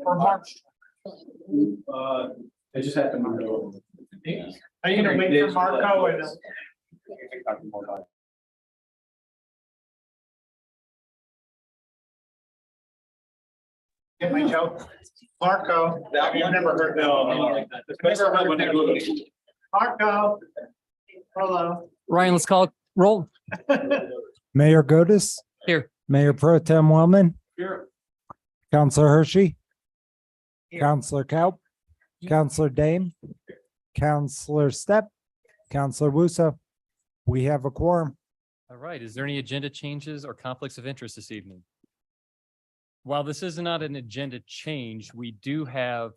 For March. I just have to. Are you gonna wait for Marco and? Get my joke? Marco. I've never heard that. Marco. Hello. Ryan, let's call it roll. Mayor Godis, Here. Mayor Pro Tem Wellman, Here. Counselor Hershey, Here. Counselor Kaup, Counselor Dame, Counselor Stepp, Counselor Wusso. We have a quorum. All right. Is there any agenda changes or conflicts of interest this evening? While this is not an agenda change, we do have,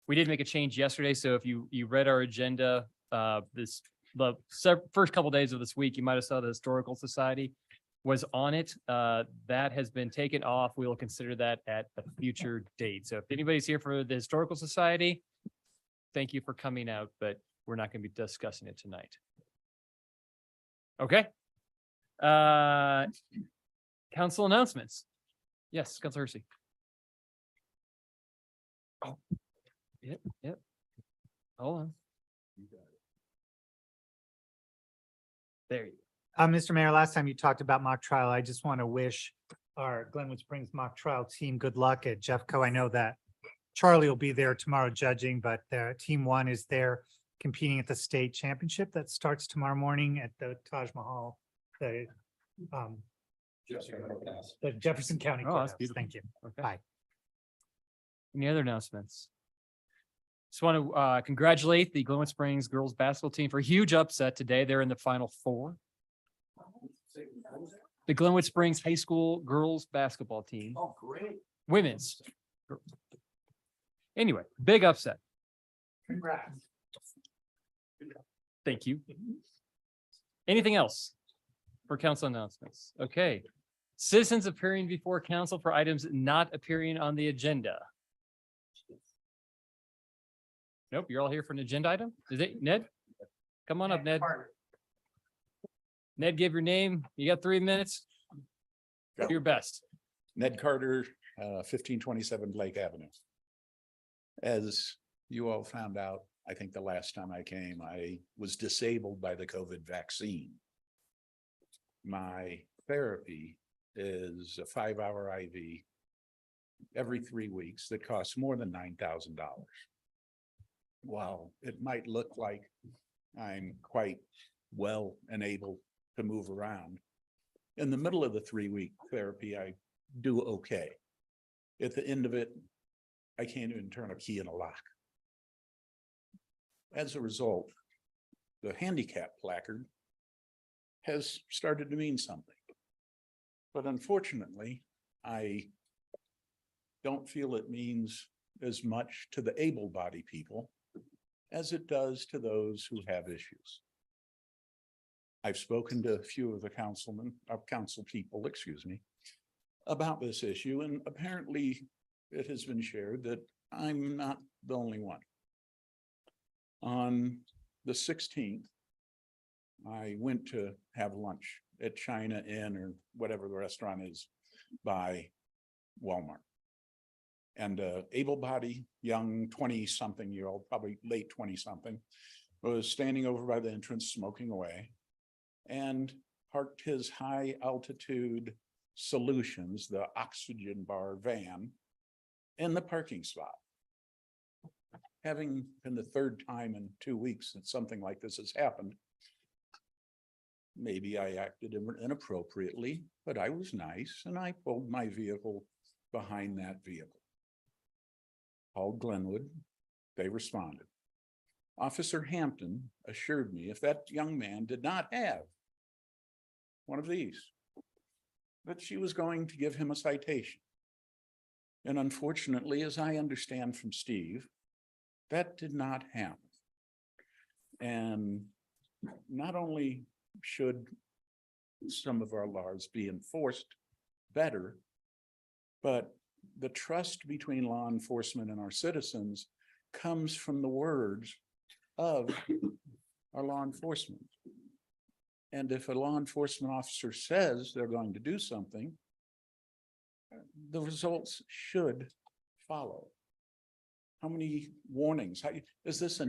we did make a change yesterday. So if you read our agenda, the first couple days of this week, you might have saw the Historical Society was on it. That has been taken off. We will consider that at a future date. So if anybody's here for the Historical Society, thank you for coming out, but we're not going to be discussing it tonight. Okay. Council announcements. Yes, Councilor Hersey. Oh, yep. Hold on. There you go. Mr. Mayor, last time you talked about mock trial, I just want to wish our Glenwood Springs mock trial team good luck at Jeffco. I know that Charlie will be there tomorrow judging, but team one is there competing at the state championship that starts tomorrow morning at the Taj Mahal. The Jefferson County. Oh, that's Courthouse. beautiful. Thank you. Okay. Bye. Any other announcements? Just want to congratulate the Glenwood Springs girls basketball team for a huge upset today. They're in the Final Four. The Glenwood Springs High School girls basketball team. Oh, great. Women's. Anyway, big upset. Congrats. Thank you. Anything else for council announcements? Okay. Citizens appearing before council for items not appearing on the agenda. Nope, you're all here for an agenda item? Is it Ned? Come on up, Ned. Ned, give your name. You got 3 minutes. Do your best. Ned Carter, 1527 Blake Avenue. As you all found out, I think the last time I came, I was disabled by the COVID vaccine. My therapy is a 5-hour IV every 3 weeks that costs more than $9,000. While it might look like I'm quite well and able to move around, in the middle of the 3-week therapy, I do okay. At the end of it, I can't even turn a key in a lock. As a result, the handicap placard has started to mean something. But unfortunately, I don't feel it means as much to the able-bodied people as it does to those who have issues. I've spoken to a few of the council people, about this issue, and apparently it has been shared that I'm not the only one. On the 16th, I went to have lunch at China Inn or whatever the restaurant is by Walmart. And able-bodied young 20-something-year-old, probably late 20-something, was standing over by the entrance smoking away and parked his high altitude solutions, the oxygen bar van, in the parking spot. Having been the third time in 2 weeks that something like this has happened, maybe I acted inappropriately, but I was nice and I pulled my vehicle behind that vehicle. Called Glenwood, they responded. Officer Hampton assured me if that young man did not have one of these, that she was going to give him a citation. And unfortunately, as I understand from Steve, that did not happen. And not only should some of our laws be enforced better, but the trust between law enforcement and our citizens comes from the words of our law enforcement. And if a law enforcement officer says they're going to do something, the results should follow. How many warnings? Is this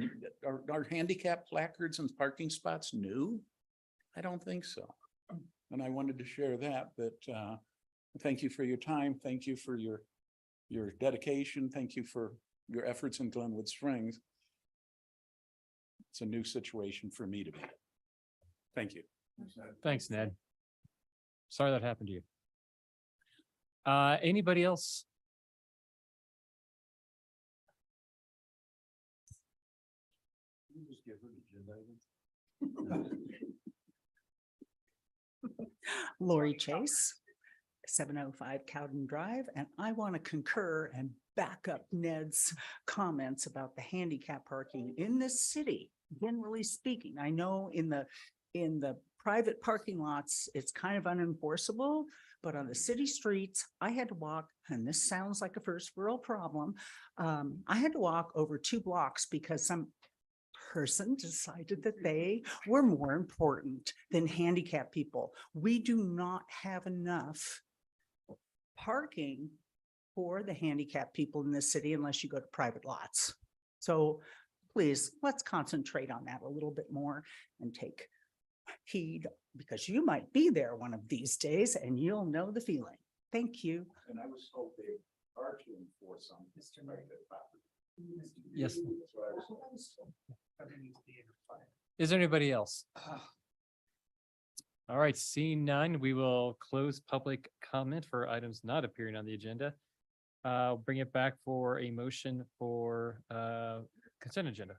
are handicap placards and parking spots new? I don't think so. And I wanted to share that, but thank you for your time. Thank you for your dedication. Thank you for your efforts in Glenwood Springs. It's a new situation for me to be. Thank you. Thanks, Ned. Sorry that happened to you. Anybody else? Lori Chase, 705 Cowden Drive, and I want to concur and back up Ned's comments about the handicap parking in this city. Generally speaking, I know in the private parking lots, it's kind of unenforceable, but on the city streets, I had to walk, and this sounds like a first world problem. I had to walk over 2 blocks because some person decided that they were more important than handicapped people. We do not have enough parking for the handicapped people in this city unless you go to private lots. So please, let's concentrate on that a little bit more and take heed, because you might be there one of these days and you'll know the feeling. Thank you. And I was told they are to enforce on Mr. Yes. That's what I was told. Is there anybody else? All right, seeing none, we will close public comment for items not appearing on the agenda. Bring it back for a motion for consent agenda.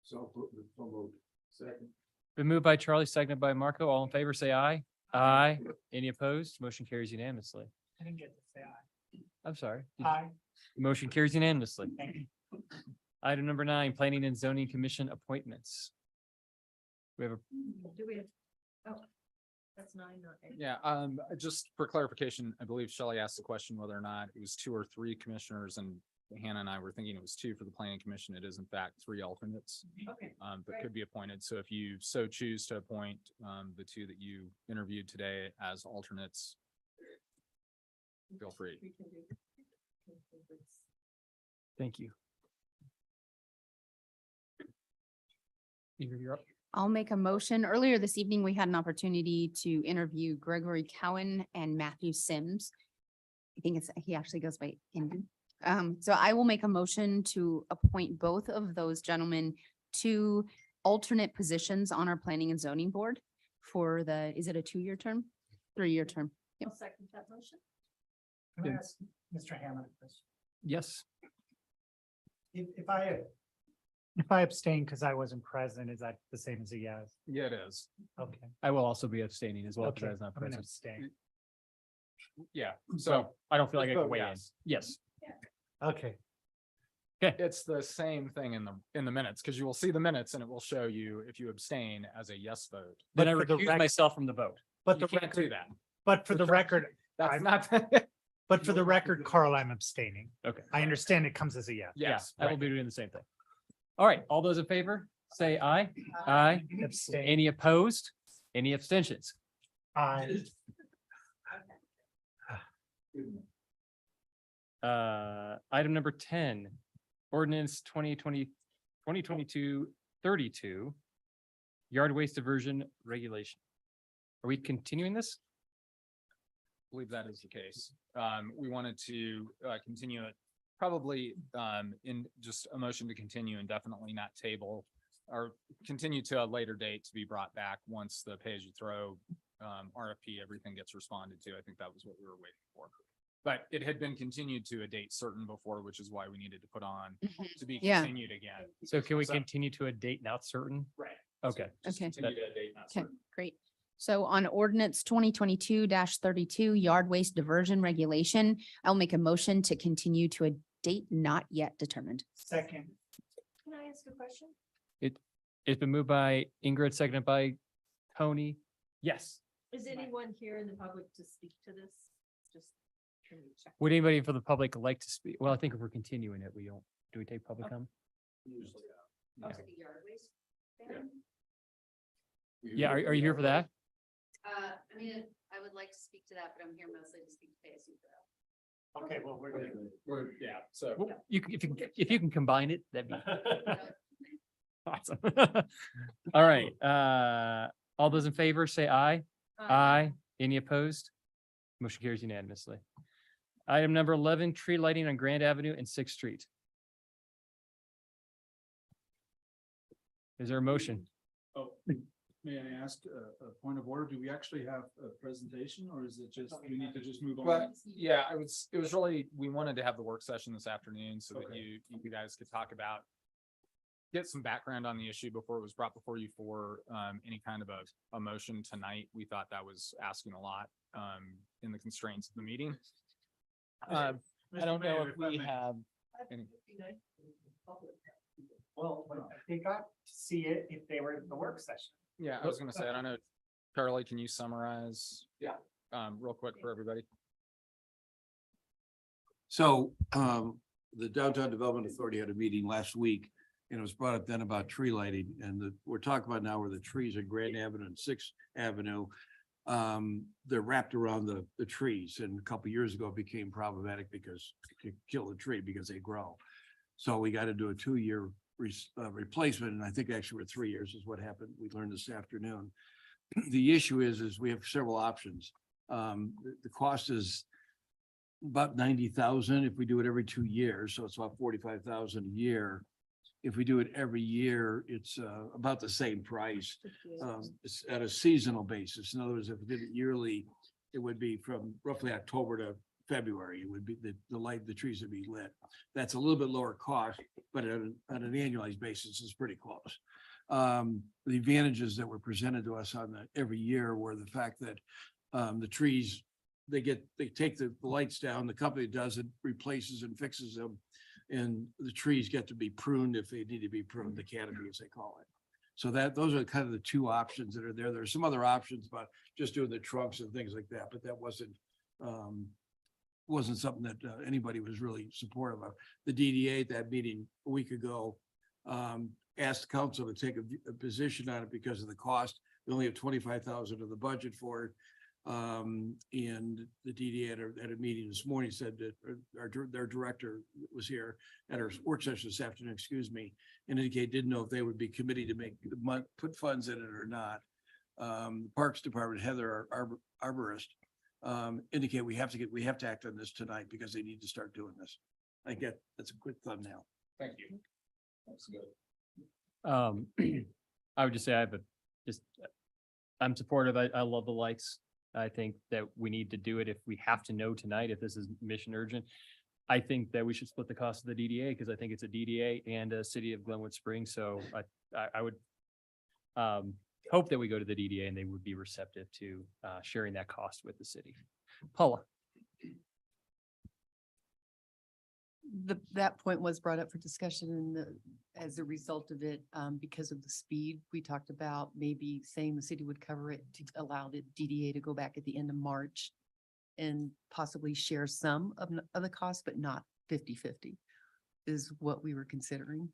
So moved. Second. Been moved by Charlie, seconded by Marco. All in favor, say aye. Aye. Any opposed? Motion carries unanimously. I didn't get to say aye. I'm sorry. Aye. Motion carries unanimously. Thank you. Item number 9, Planning and Zoning Commission appointments. We have a, Do we have, oh, that's 9, not 8. Yeah, just for clarification, I believe Shelley asked the question whether or not it was 2 or 3 commissioners, and Hannah and I were thinking it was 2 for the planning commission. It is in fact 3 alternates, Okay. but Right. could be appointed. So if you so choose to appoint the 2 that you interviewed today as alternates, feel free. We can do. thank you. You're up. I'll make a motion. Earlier this evening, we had an opportunity to interview Gregory Cowan and Matthew Sims. I think he actually goes by Indy. So I will make a motion to appoint both of those gentlemen to alternate positions on our planning and zoning board for is it a 2-year term? 3-year term? I'll second that motion. Can I ask Mr. Hammond a question? Yes. If I abstain because I wasn't present, is that the same as a yes? Yeah, it is. Okay. I will also be abstaining as well Okay, because I was not I'm gonna present. abstain. Yeah, So so I don't feel like I Just can vote weigh in. yes. Yes. Okay. it's the same thing in the minutes, because you will see the minutes and it will show you if you abstain as a yes vote. Then I But for the recuse rec- myself from the vote. But You the can't do record, that. but for the record, That's I'm- not. but for the record, Carl, I'm abstaining. Okay. I understand it comes as a yes. Yes. I will be doing the same thing. All right, all those in favor, say aye. Aye. Abstain. Any opposed? Any abstentions? Aye. Item number 10, ordinance 2022-32, yard waste diversion regulation. Are we continuing this? I believe that is the case. We wanted to continue it, probably in just a motion to continue and definitely not table or continue to a later date to be brought back once the pay-as-you-throw RFP, everything gets responded to. I think that was what we were waiting for. But it had been continued to a date certain before, which is why we needed to put on to be Yeah. continued again. So can we So- continue to a date not certain? Right. Okay. Just Okay. continue to a date not Okay, certain. great. So on ordinance 2022-32 yard waste diversion regulation, I'll make a motion to continue to a date not yet determined. Second. Can I ask a question? It's been moved by Ingrid, seconded by Tony. Yes. Is anyone here in the public to speak to this? Just can we check? Would anybody for the public like to speak? Well, I think if we're continuing it, do we take public comment? Usually, Yeah. To the yard waste? Yeah, are you here for that? I mean, I would like to speak to that, but I'm here mostly to speak to pay-as-you-throw. Okay, well, we're gonna. Yeah, so. Well, you can, if you can combine it, that'd be awesome. All right, all those in favor, say aye. Aye. Any opposed? Motion carries unanimously. Item number 11, tree lighting on Grand Avenue and Sixth Street. Is there a motion? Oh, may I ask a point of order? Do we actually have a presentation or is it just, we need to just move on? But yeah, it was really, we wanted to have the work session this afternoon so that you guys could talk about, get some background on the issue before it was brought before you for any kind of a motion tonight. We thought that was asking a lot in the constraints of the meeting. I don't know if we have any. Well, they got to see it if they were in the work session. Yeah, I was gonna say, I don't know, Charlie, can you summarize? Yeah. Real quick for everybody. So the Downtown Development Authority had a meeting last week and it was brought up then about tree lighting and we're talking about now where the trees at Grand Avenue and Sixth Avenue. They're wrapped around the trees and a couple of years ago it became problematic because you kill the tree because they grow. So we got to do a 2-year replacement and I think actually we're 3 years is what happened. We learned this afternoon. The issue is we have several options. The cost is about 90,000 if we do it every 2 years, so it's about 45,000 a year. If we do it every year, it's about the same price. It's at a seasonal basis. In other words, if we did it yearly, it would be from roughly October to February. It would be the trees would be lit. That's a little bit lower cost, but on an annualized basis, it's pretty close. The advantages that were presented to us on every year were the fact that the trees, they take the lights down, the company does it, replaces and fixes them. And the trees get to be pruned if they need to be pruned, the canopy as they call it. So those are kind of the two options that are there. There's some other options about just doing the trunks and things like that, but that wasn't something that anybody was really supportive of. The DDA at that meeting a week ago asked council to take a position on it because of the cost. We only have 25,000 of the budget for it. And the DDA at a meeting this morning said that their director was here at our work session this afternoon, excuse me, and indicated didn't know if they would be committed to put funds in it or not. Parks Department, Heather, our arborist, indicate we have to act on this tonight because they need to start doing this. I get that's a quick thumbnail. Thank you. That's good. I would just say I'm supportive. I love the lights. I think that we need to do it if we have to know tonight, if this is mission urgent. I think that we should split the cost of the DDA because I think it's a DDA and a city of Glenwood Springs. So I would hope that we go to the DDA and they would be receptive to sharing that cost with the city. Paula. That point was brought up for discussion and as a result of it, because of the speed, we talked about maybe saying the city would cover it to allow the DDA to go back at the end of March and possibly share some of the cost, but not 50-50 is what we were considering.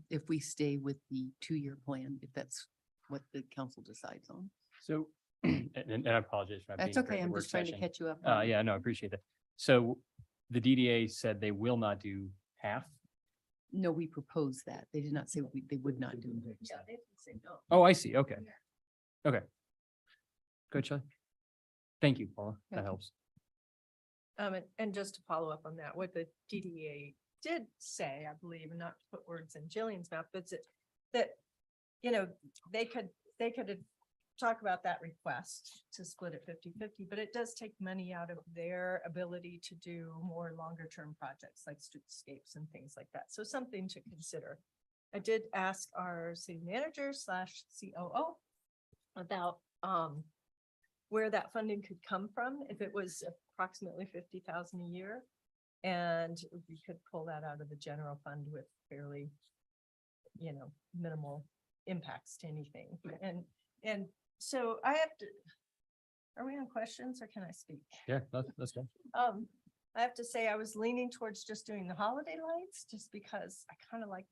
If we stay with the 2-year plan, if that's what the council decides on. So, and I apologize for not being That's okay. here at the I'm work just trying to session. catch you up. Yeah, no, I appreciate that. So the DDA said they will not do half. No, we proposed that. They did not say they would not do it. Yeah, they can say no. Oh, I see. Okay. Okay. Good, Charlie. Thank you, Paula. That Okay. helps. And just to follow up on that, what the DDA did say, I believe, and not to put words in Jillian's mouth, but that, you know, they could talk about that request to split it 50-50, but it does take money out of their ability to do more longer term projects like streetscapes and things like that. So something to consider. I did ask our city manager / COO about where that funding could come from, if it was approximately 50,000 a year. And we could pull that out of the general fund with fairly, you know, minimal impacts to anything. And so I have to, are we on questions or can I speak? Yeah, that's good. I have to say I was leaning towards just doing the holiday lights, just because I kind of like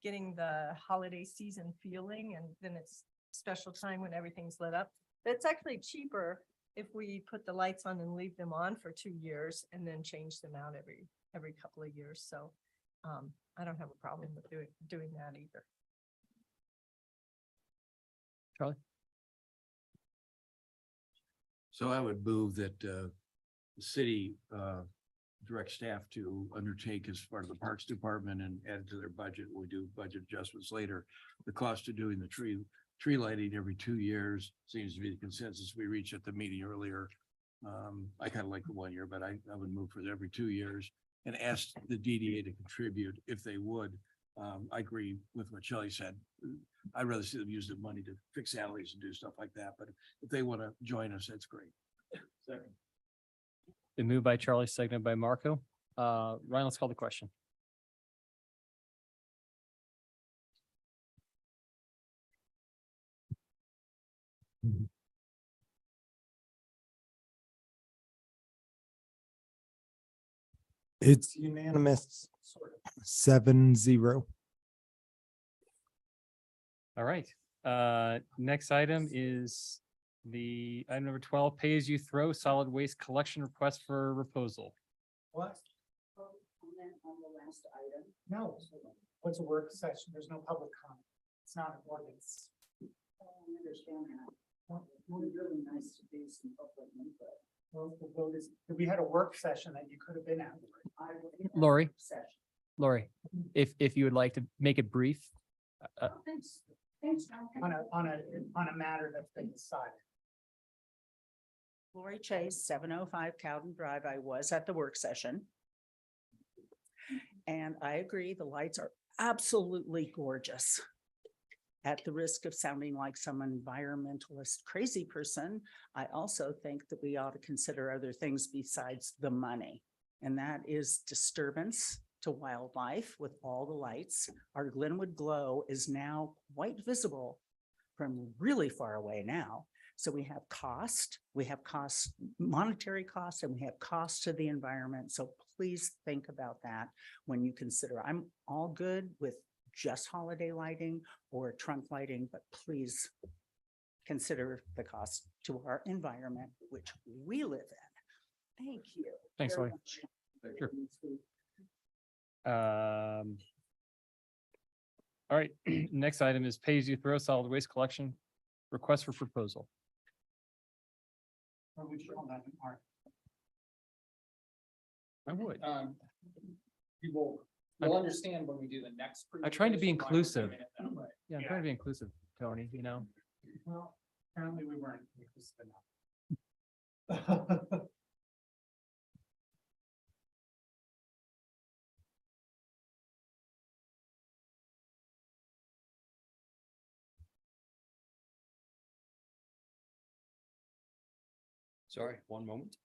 getting the holiday season feeling, and then it's special time when everything's lit up. But it's actually cheaper if we put the lights on and leave them on for 2 years and then change them out every couple of years. So I don't have a problem with doing that either. Charlie? So I would move that the city direct staff to undertake as part of the Parks Department and add it to their budget. We do budget adjustments later. The cost of doing the tree lighting every 2 years seems to be the consensus we reached at the meeting earlier. I kind of like the 1 year, but I would move for every 2 years and ask the DDA to contribute if they would. I agree with what Shelley said. I'd rather see them use the money to fix alleys and do stuff like that, but if they want to join us, that's great. Second. Been moved by Charlie, seconded by Marco. Ryan, let's call the question. It's unanimous, 7-0. All right. Next item is the item number 12, pay as you throw solid waste collection request for proposal. What? No, what's a work session? There's no public comment. It's not an ordinance. I understand that. Well, it would be really nice to do some public input. Well, the vote is, we had a work session that you could have been at. Lori, Lori, if you would like to make it brief. Thanks, John. On a matter that's been decided. Lori Chase, 705 Cowden Drive. I was at the work session. And I agree, the lights are absolutely gorgeous. At the risk of sounding like some environmentalist crazy person, I also think that we ought to consider other things besides the money. And that is disturbance to wildlife with all the lights. Our Glenwood glow is now quite visible from really far away now. So we have cost, monetary cost, and we have cost to the environment. So please think about that when you consider. I'm all good with just holiday lighting or trunk lighting, but please consider the cost to our environment, which we live in. Thank you. Thanks, very Lori. much. Sure. All right, next item is pay as you throw solid waste collection request for proposal. Or we should call that an art. I would. People will understand when we do the next. I'm trying to be presentation why we're inclusive. doing it that way. Yeah, I'm trying to be inclusive, Tony, you know. Well, apparently we weren't inclusive enough. Sorry, one moment.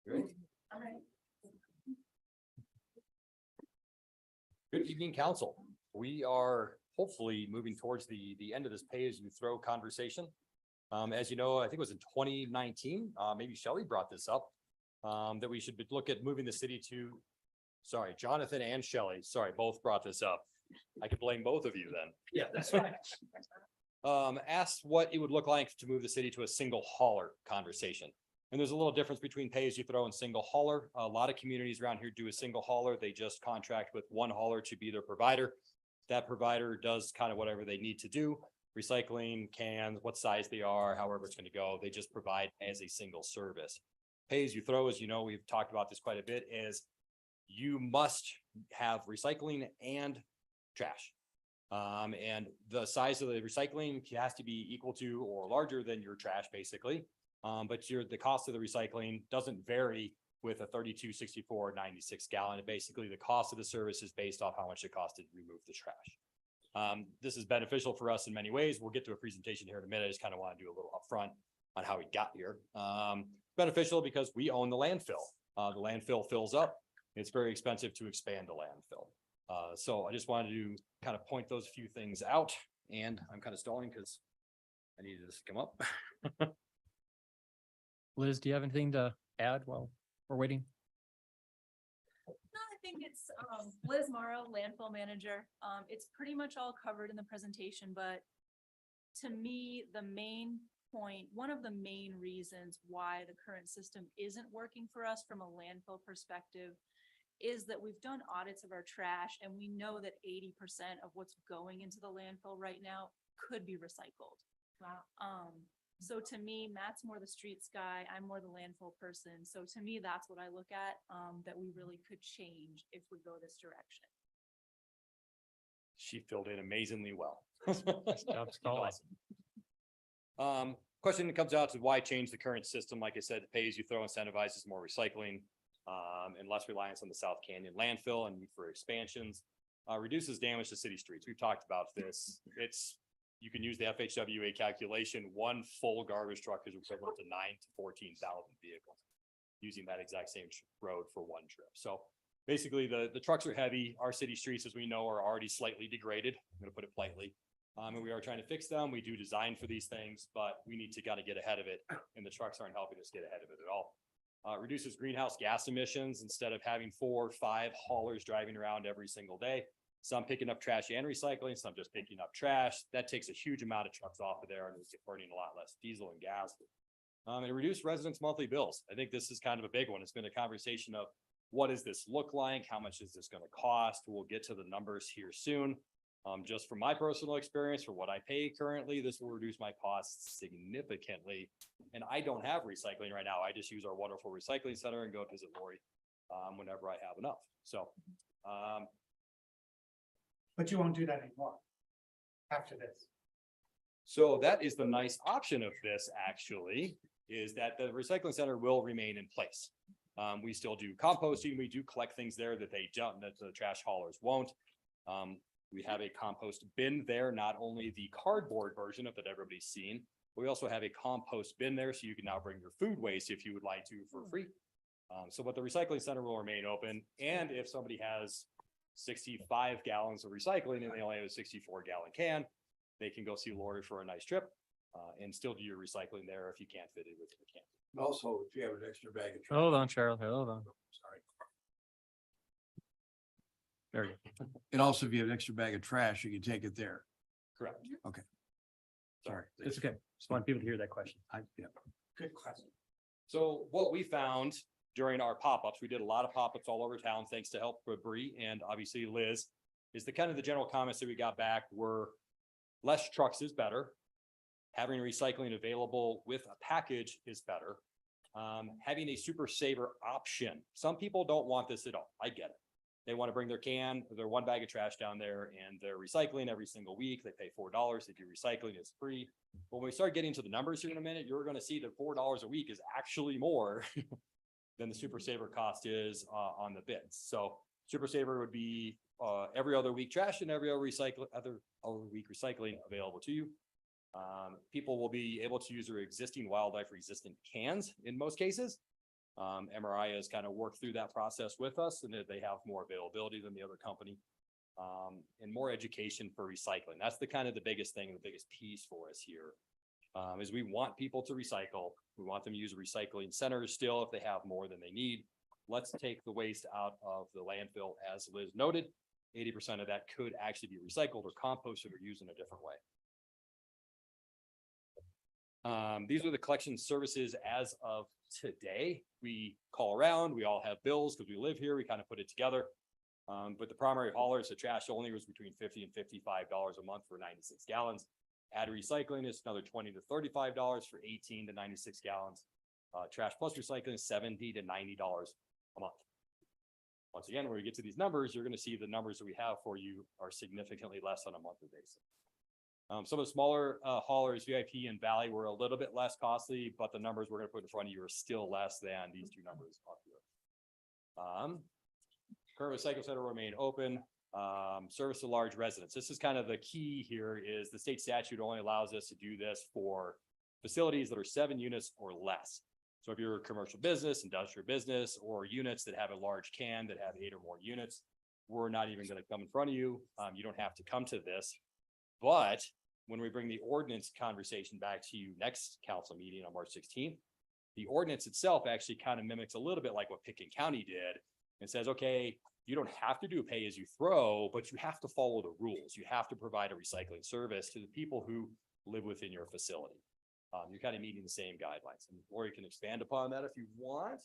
Great. Good evening, council. We are hopefully moving towards the end of this pay as you throw conversation. As you know, I think it was in 2019, maybe Shelley brought this up, that we should look at moving the city to, sorry, Jonathan and Shelley, sorry, both brought this up. I could blame both of you then. Yeah, that's right. Asked what it would look like to move the city to a single hauler conversation. And there's a little difference between pay as you throw and single hauler. A lot of communities around here do a single hauler. They just contract with one hauler to be their provider. That provider does kind of whatever they need to do. Recycling, cans, what size they are, however it's going to go. They just provide as a single service. Pay as you throw, as you know, we've talked about this quite a bit, is you must have recycling and trash. And the size of the recycling has to be equal to or larger than your trash, basically. But the cost of the recycling doesn't vary with a 32, 64, 96 gallon. Basically, the cost of the service is based off how much it costs to remove the trash. This is beneficial for us in many ways. We'll get to a presentation here in a minute. I just kind of want to do a little upfront on how we got here. Beneficial because we own the landfill. The landfill fills up. It's very expensive to expand the landfill. So I just wanted to kind of point those few things out, and I'm kind of stalling because I needed this to come up. Liz, do you have anything to add while we're waiting? Not think it's Liz Morrow, landfill manager. It's pretty much all covered in the presentation, but to me, the main point, one of the main reasons why the current system isn't working for us from a landfill perspective is that we've done audits of our trash and we know that 80% of what's going into the landfill right now could be recycled. Wow. So to me, Matt's more the streets guy, I'm more the landfill person. So to me, that's what I look at, that we really could change if we go this direction. She filled in amazingly well. Job's calling. Question that comes out to why change the current system? Like I said, the pay as you throw incentivizes more recycling, and less reliance on the South Canyon landfill and need for expansions, reduces damage to city streets. We've talked about this. You can use the FHWA calculation. One full garbage truck is equivalent to 9,000 to 14,000 vehicles using that exact same road for one trip. So basically the trucks are heavy. Our city streets, as we know, are already slightly degraded. I'm going to put it politely. And we are trying to fix them. We do design for these things, but we need to kind of get ahead of it. And the trucks aren't helping us get ahead of it at all. Reduces greenhouse gas emissions instead of having 4 or 5 haulers driving around every single day. Some picking up trash and recycling, some just picking up trash. That takes a huge amount of trucks off of there and it's burning a lot less diesel and gas. And reduce residents' monthly bills. I think this is kind of a big one. It's been a conversation of what does this look like? How much is this going to cost? We'll get to the numbers here soon. Just from my personal experience, for what I pay currently, this will reduce my costs significantly. And I don't have recycling right now. I just use our wonderful recycling center and go visit Lori whenever I have enough. So, But you won't do that anymore after this. so that is the nice option of this actually, is that the recycling center will remain in place. We still do composting. We do collect things there that they don't, that the trash haulers won't. We have a compost bin there, not only the cardboard version of that everybody's seen, but we also have a compost bin there. So you can now bring your food waste if you would like to for free. But the recycling center will remain open. And if somebody has 65 gallons of recycling and they only have a 64-gallon can, they can go see Lori for a nice trip and still do your recycling there if you can't fit it with the can. Also, if you have an extra bag of. Hold on, Charlie, hold on. Sorry. There you go. And also, if you have an extra bag of trash, you can take it there. Correct. Okay. Sorry. It's okay. Just want people to hear that question. Yeah. Good question. So what we found during our pop-ups, we did a lot of pop-ups all over town, thanks to help with Bree and obviously Liz, is the kind of the general comments that we got back were less trucks is better. Having recycling available with a package is better. Having a super saver option. Some people don't want this at all. I get it. They want to bring their can, their 1 bag of trash down there and they're recycling every single week. They pay $4. They do recycling, it's free. But when we start getting to the numbers here in a minute, you're going to see that $4 a week is actually more than the super saver cost is on the bins. So super saver would be every other week trash and every other week recycling available to you. People will be able to use their existing wildlife resistant cans in most cases. MRI has kind of worked through that process with us and they have more availability than the other company. And more education for recycling. That's the kind of the biggest thing, the biggest piece for us here. Is we want people to recycle. We want them to use recycling centers still if they have more than they need. Let's take the waste out of the landfill. As Liz noted, 80% of that could actually be recycled or composted or used in a different way. These are the collection services as of today. We call around, we all have bills because we live here, we kind of put it together. But the primary haulers, the trash only was between $50 and $55 a month for 96 gallons. Add recycling is another $20 to $35 for 18 to 96 gallons. Trash plus recycling is $70 to $90 a month. Once again, when we get to these numbers, you're going to see the numbers that we have for you are significantly less on a monthly basis. Some of the smaller haulers, VIP and Valley, were a little bit less costly, but the numbers we're going to put in front of you are still less than these two numbers up here. Current recycle center will remain open. Service to large residents. This is kind of the key here is the state statute only allows us to do this for facilities that are 7 units or less. So if you're a commercial business, industrial business, or units that have a large can that have 8 or more units, we're not even going to come in front of you. You don't have to come to this. But when we bring the ordinance conversation back to you next council meeting on March 16th, the ordinance itself actually kind of mimics a little bit like what Pickens County did and says, okay, you don't have to do pay as you throw, but you have to follow the rules. You have to provide a recycling service to the people who live within your facility. You're kind of meeting the same guidelines, and Lori can expand upon that if you want.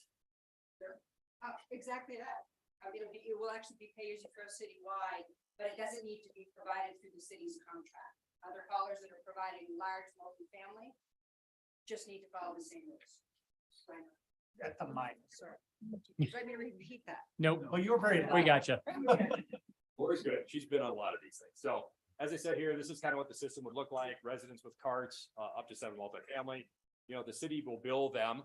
Exactly that. I mean, it will actually be pay as you throw citywide, but it doesn't need to be provided through the city's contract. Other haulers that are providing large multifamily just need to follow the same rules. At the mic. Sorry. Would you like me to repeat that? Nope, Well, you're very. we got you. Lori's good. She's been on a lot of these things. So as I said here, this is kind of what the system would look like. Residents with carts, up to 7 multifamily. You know, the city will bill them,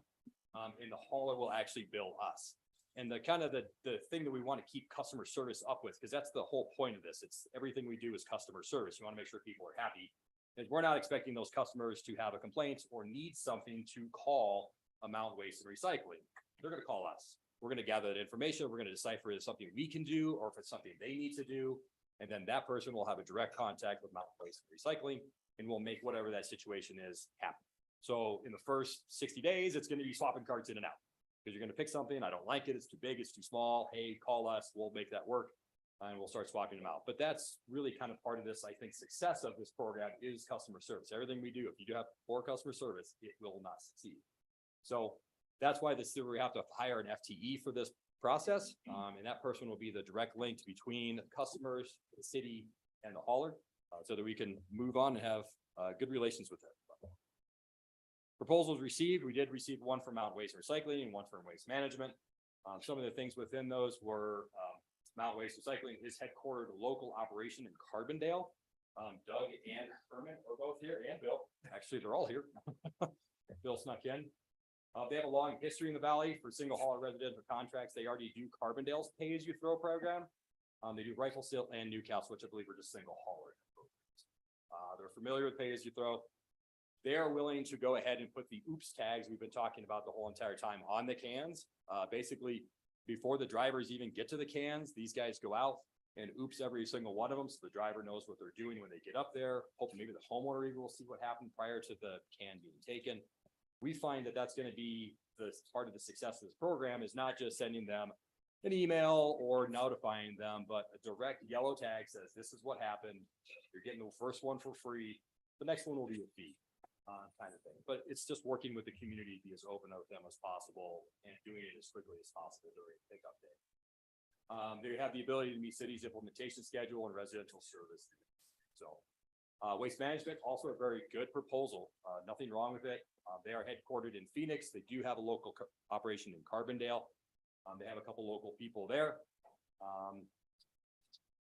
and the hauler will actually bill us. And the kind of the thing that we want to keep customer service up with, because that's the whole point of this. It's everything we do is customer service. We want to make sure people are happy. And we're not expecting those customers to have a complaint or need something to call Amount Waste and Recycling. They're going to call us. We're going to gather that information. We're going to decipher if it's something we can do or if it's something they need to do. And then that person will have a direct contact with Amount Waste and Recycling, and we'll make whatever that situation is happen. So in the first 60 days, it's going to be swapping carts in and out. Because you're going to pick something, I don't like it, it's too big, it's too small. Hey, call us, we'll make that work. And we'll start swapping them out. But that's really kind of part of this, I think, success of this program is customer service. Everything we do, if you do have poor customer service, it will not succeed. So that's why we have to hire an FTE for this process. And that person will be the direct link between customers, the city, and the hauler, so that we can move on and have good relations with them. Proposals received, we did receive one from Mount Waste and Recycling and one from Waste Management. Some of the things within those were Mount Waste Recycling is headquartered local operation in Carbondale. Doug and Herman are both here, and Bill. Actually, they're all here. Bill snuck in. They have a long history in the valley for single hauler residential contracts. They already do Carbondale's pay as you throw program. They do Riflesill and Newcastle, which I believe are just single hauler programs. They're familiar with pay as you throw. They are willing to go ahead and put the oops tags we've been talking about the whole entire time on the cans. Basically, before the drivers even get to the cans, these guys go out and oops every single one of them, so the driver knows what they're doing when they get up there. Hopefully, maybe the homeowner even will see what happened prior to the can being taken. We find that that's going to be the part of the success of this program is not just sending them an email or notifying them, but a direct yellow tag says, this is what happened. You're getting the first one for free. The next one will be a fee. Kind of thing, but it's just working with the community to be as open with them as possible and doing it as quickly as possible during pickup day. They have the ability to meet city's implementation schedule and residential service. So Waste Management, also a very good proposal. Nothing wrong with it. They are headquartered in Phoenix. They do have a local operation in Carbondale. They have a couple local people there.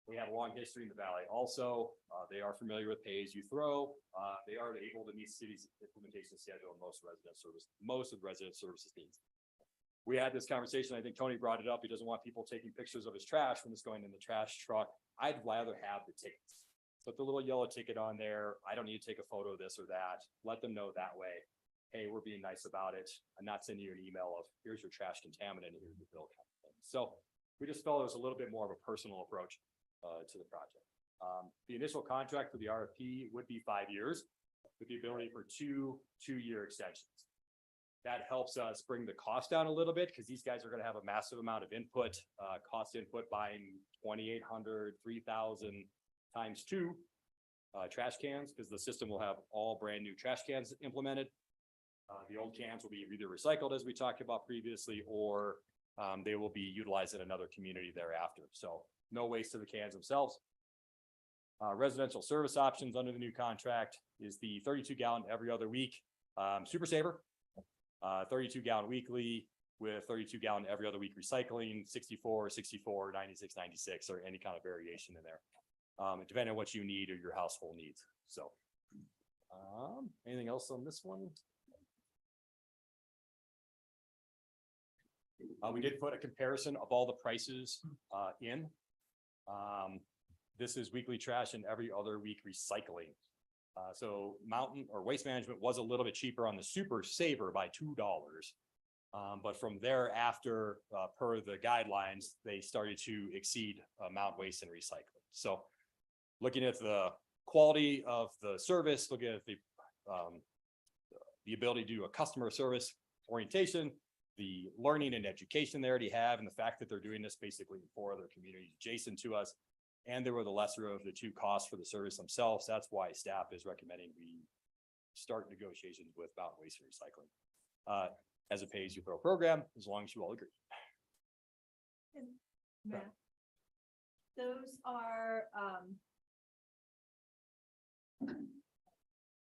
We have a long history in the valley. Also, they are familiar with pay as you throw. They are able to meet city's implementation schedule and most of the resident services needs. We had this conversation. I think Tony brought it up. He doesn't want people taking pictures of his trash when it's going in the trash truck. I'd rather have the tickets. Put the little yellow ticket on there. I don't need to take a photo of this or that. Let them know that way. Hey, we're being nice about it. I'm not sending you an email of here's your trash contaminant and here's your bill kind of thing. So we just felt it was a little bit more of a personal approach to the project. The initial contract for the RFP would be 5 years with the ability for two-year extensions. That helps us bring the cost down a little bit because these guys are going to have a massive amount of input, cost input buying 2,800, 3,000 times 2 trash cans because the system will have all brand new trash cans implemented. The old cans will be either recycled as we talked about previously, or they will be utilized in another community thereafter. So no waste to the cans themselves. Residential service options under the new contract is the 32 gallon every other week super saver, 32 gallon weekly with 32 gallon every other week recycling, 64, 64, 96, 96, or any kind of variation in there, depending on what you need or your household needs. So anything else on this one? We did put a comparison of all the prices in. This is weekly trash and every other week recycling. So Mountain or Waste Management was a little bit cheaper on the Super Saver by $2. But from thereafter, per the guidelines, they started to exceed Mount Waste and Recycling. So looking at the quality of the service, looking at the ability to do a customer service orientation, the learning and education they already have, and the fact that they're doing this basically in 4 other communities adjacent to us. And they were the lesser of the 2 costs for the service themselves. That's why staff is recommending we start negotiations with Mountain Waste and Recycling as a pay-as-you-throw program, as long as you all agree. Matt, those are,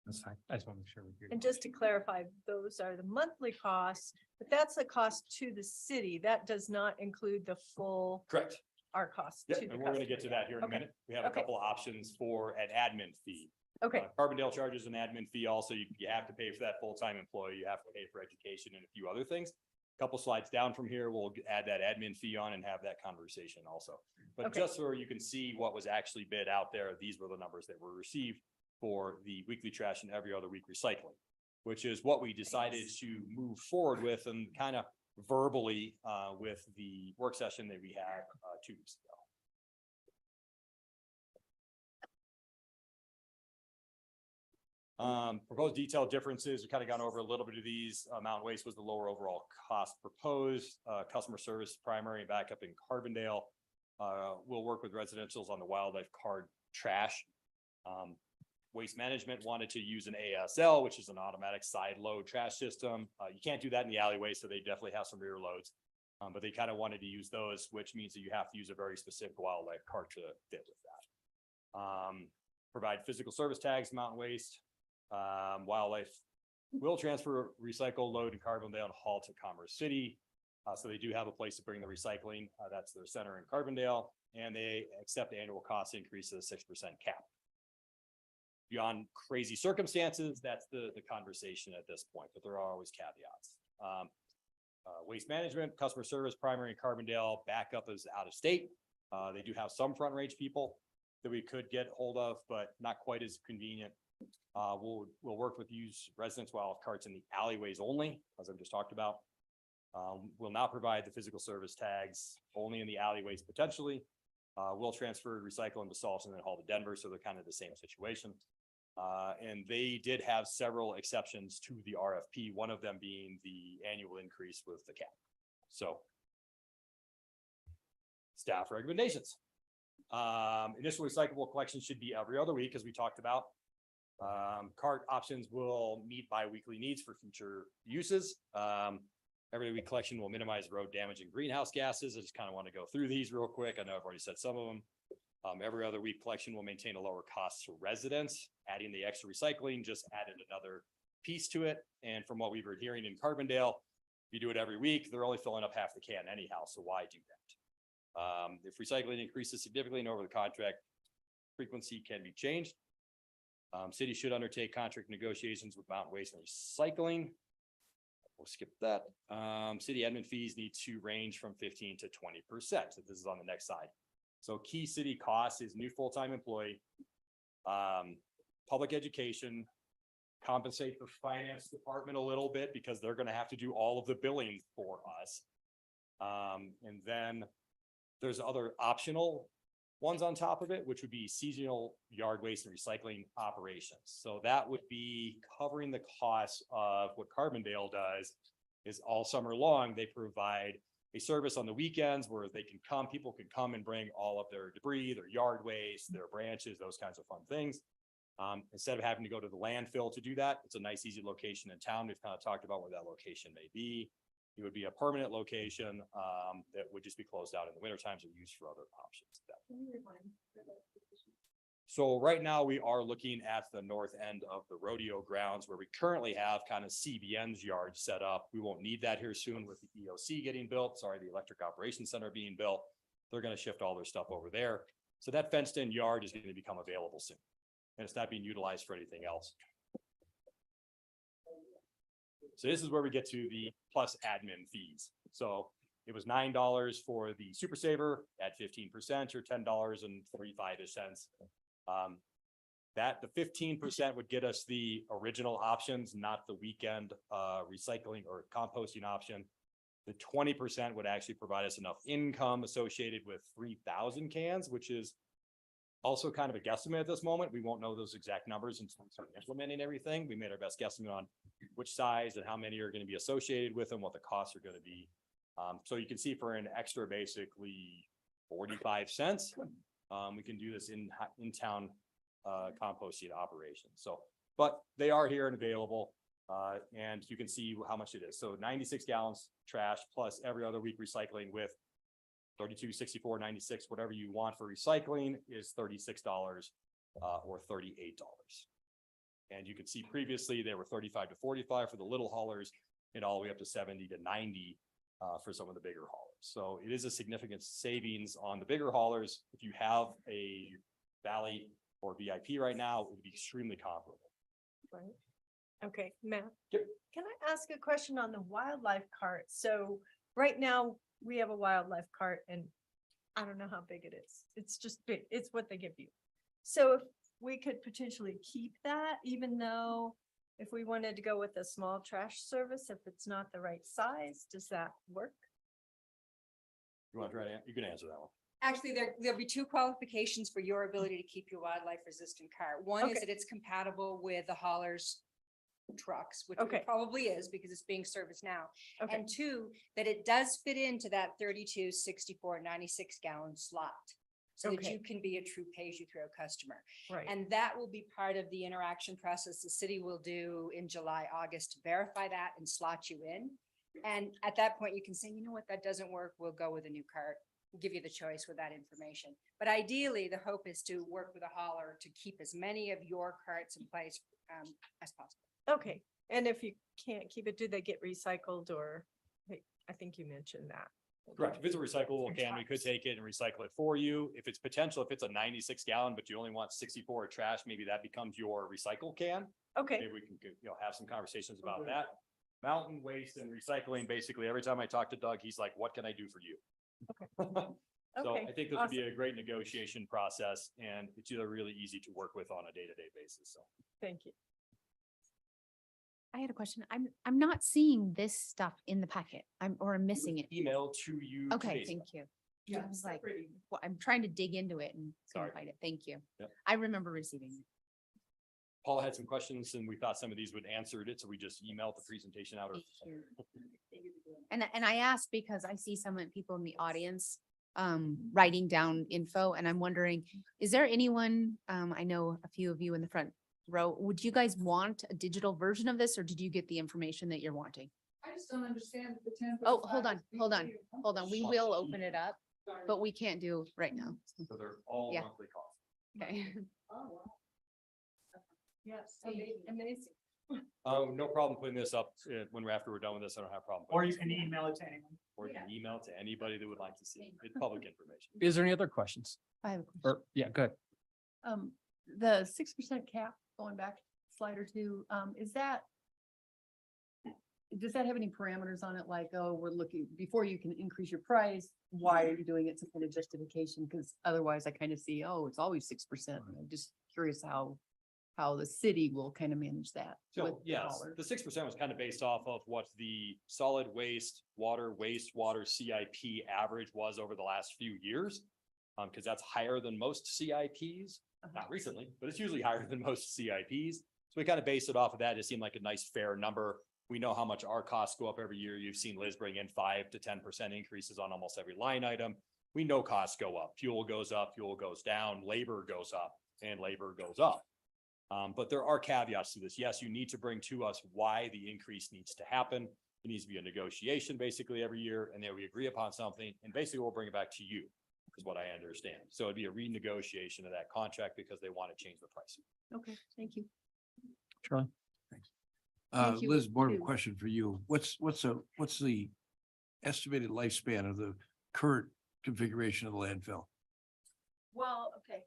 That's fine. I just want to make sure we hear. and just to clarify, those are the monthly costs, but that's the cost to the city. That does not include the full, Correct. our cost Yeah, to the and we're gonna get customer. to that here in a Okay. minute. We have a Okay. couple of options for an admin fee. Okay, Carbondale charges an admin fee also. You have to pay for that full-time employee. You have to pay for education and a few other things. Couple slides down from here, we'll add that admin fee on and have that conversation also. But Okay. just so you can see what was actually bid out there, these were the numbers that were received for the weekly trash and every other week recycling, which is what we decided to move forward with and kind of verbally with the work session that we had 2 weeks ago. Proposed detailed differences, we kind of gone over a little bit of these. Mountain Waste was the lower overall cost proposed. Customer service, primary and backup in Carbondale. We'll work with residentials on the wildlife card trash. Waste management wanted to use an ASL, which is an automatic side load trash system. You can't do that in the alleyway, so they definitely have some rear loads. But they kind of wanted to use those, which means that you have to use a very specific wildlife card to fit with that. Provide physical service tags, Mountain Waste. Wildlife will transfer recycle load in Carbondale and haul to Commerce City. So they do have a place to bring the recycling. That's their center in Carbondale, and they accept annual cost increase of a 6% cap. Beyond crazy circumstances, that's the conversation at this point, but there are always caveats. Waste management, customer service, primary in Carbondale, backup is out of state. They do have some front range people that we could get hold of, but not quite as convenient. We'll work with use residents while carts in the alleyways only, as I've just talked about. We'll not provide the physical service tags, only in the alleyways potentially. We'll transfer recycle into Salts and then haul to Denver, so they're kind of the same situation. And they did have several exceptions to the RFP, one of them being the annual increase with the cap. So staff recommendations. Initial recyclable collection should be every other week, as we talked about. Cart options will meet bi-weekly needs for future uses. Every week collection will minimize road damage and greenhouse gases. I just kind of want to go through these real quick. I know I've already said some of them. Every other week collection will maintain a lower cost to residents. Adding the extra recycling just added another piece to it. And from what we've been hearing in Carbondale, if you do it every week, they're only filling up half the can anyhow. So why do that? If recycling increases significantly and over the contract, frequency can be changed. City should undertake contract negotiations with Mountain Waste and Recycling. We'll skip that. City admin fees need to range from 15 to 20%. So this is on the next slide. So key city costs is new full-time employee, public education, compensate the finance department a little bit because they're going to have to do all of the billing for us. And then there's other optional ones on top of it, which would be seasonal yard waste and recycling operations. So that would be covering the costs of what Carbondale does is all summer long, they provide a service on the weekends where they can come, people can come and bring all of their debris, their yard waste, their branches, those kinds of fun things. Instead of having to go to the landfill to do that, it's a nice, easy location in town. We've kind of talked about where that location may be. It would be a permanent location that would just be closed out in the winter times or used for other options. So right now we are looking at the north end of the rodeo grounds where we currently have kind of CBN's yard set up. We won't need that here soon with the EOC getting built. Sorry, the Electric Operations Center being built. They're going to shift all their stuff over there. So that fenced in yard is going to become available soon. And it's not being utilized for anything else. So this is where we get to the plus admin fees. So it was $9 for the Super Saver at 15% or $10.45. That the 15% would get us the original options, not the weekend recycling or composting option. The 20% would actually provide us enough income associated with 3,000 cans, which is Also kind of a guesstimate at this moment. We won't know those exact numbers until we start implementing everything. We made our best guesstimate on which size and how many are going to be associated with them, what the costs are going to be. So you can see for an extra basically 45 cents, we can do this in town composting operation. So, but they are here and available. And you can see how much it is. So 96 gallons trash plus every other week recycling with 32, 64, 96, whatever you want for recycling is $36 or $38. And you can see previously they were 35 to 45 for the little haulers and all the way up to 70 to 90 for some of the bigger haulers. So it is a significant savings on the bigger haulers. If you have a Valley or VIP right now, it would be extremely comparable. Right. Okay, Matt, Yep. can I ask a question on the wildlife cart? So right now we have a wildlife cart and I don't know how big it is. It's just big. It's what they give you. So if we could potentially keep that, even though if we wanted to go with a small trash service, if it's not the right size, does that work? You want to try to, you can answer that one. Actually, there'll be two qualifications for your ability to keep your wildlife resistant cart. One is Okay. that it's compatible with the hauler's trucks, which Okay. it probably is because it's being serviced now. Okay, And two, that it does fit into that 32, 64, 96 gallon slot. So that Okay. you can be a true pay-as-you-throw customer. right. And that will be part of the interaction process the city will do in July, August to verify that and slot you in. And at that point, you can say, you know what, that doesn't work. We'll go with a new cart. We'll give you the choice with that information. But ideally, the hope is to work with a hauler to keep as many of your carts in place as possible. Okay, and if you can't keep it, do they get recycled or, I think you mentioned that. Correct. If it's a recyclable can, we could take it and recycle it for you. If it's potential, if it's a 96 gallon, but you only want 64 trash, maybe that becomes your recycle can. Okay, Maybe we can, have some conversations about that. Mountain waste and recycling, basically, every time I talk to Doug, he's like, what can I do for you? So Okay, I think this would be a great negotiation process and it's either really easy to work with on a day-to-day basis. So. thank you. I had a question. I'm not seeing this stuff in the packet. I'm missing it. Email to you. Okay, today's thank you. Yeah, I was like, well, I'm trying to dig into it and Sorry. couldn't find it. Thank you. Yep. I remember receiving it. Paula had some questions and we thought some of these would answered it, so we just emailed the presentation out. Thank you. And I asked because I see some people in the audience writing down info and I'm wondering, is there anyone, I know a few of you in the front row, would you guys want a digital version of this or did you get the information that you're wanting? I just don't understand the 10. Oh, hold on. We will open it up, but we can't do right now. So they're all Yeah. monthly costs. Okay. Oh, wow. Yes, amazing. Oh, no problem putting this up when after we're done with this. I don't have a problem. Or putting you this can up. email it to anyone. Or you can email it to anybody that would like to see it. It's public information. Is there any other questions? I have a question. Or, yeah, go ahead. The 6% cap, going back slide or two, does that have any parameters on it? Like, oh, we're looking, before you can increase your price, why are you doing it? Some kind of justification? Because otherwise I kind of see, oh, it's always 6%. I'm just curious how the city will kind of manage that. with So the yes, dollar. the 6% was kind of based off of what the solid waste, wastewater CIP average was over the last few years. Because that's higher than most CIPs, not recently, but it's usually higher than most CIPs. So we kind of based it off of that. It seemed like a nice fair number. We know how much our costs go up every year. You've seen Liz bring in 5 to 10% increases on almost every line item. We know costs go up. Fuel goes up, fuel goes down, labor goes up, and labor goes up. But there are caveats to this. Yes, you need to bring to us why the increase needs to happen. It needs to be a negotiation basically every year, and then we agree upon something, and basically we'll bring it back to you, is what I understand. So it'd be a renegotiation of that contract because they want to change the price. Okay, thank you. Charlie? Thank you. Liz, more of a Two. question for you. What's the estimated lifespan of the current configuration of the landfill? Well, okay.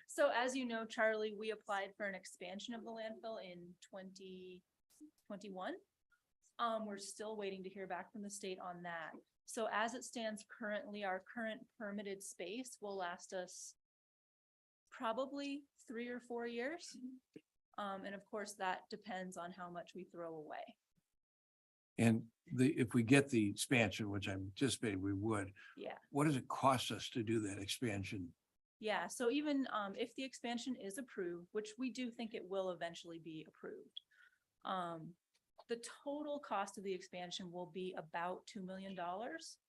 So as you know, Charlie, we applied for an expansion of the landfill in 2021. We're still waiting to hear back from the state on that. So as it stands currently, our current permitted space will last us probably 3 or 4 years. And of course, that depends on how much we throw away. And if we get the expansion, which I'm anticipating we would, Yeah. what does it cost us to do that expansion? Yeah, so even if the expansion is approved, which we do think it will eventually be approved, the total cost of the expansion will be about $2 million.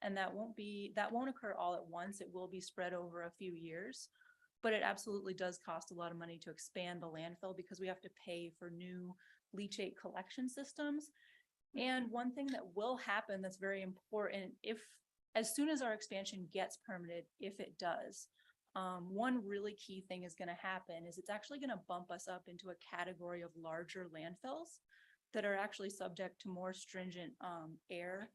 And that won't occur all at once. It will be spread over a few years. But it absolutely does cost a lot of money to expand the landfill because we have to pay for new leachate collection systems. And one thing that will happen that's very important, as soon as our expansion gets permitted, if it does, one really key thing is going to happen is it's actually going to bump us up into a category of larger landfills that are actually subject to more stringent air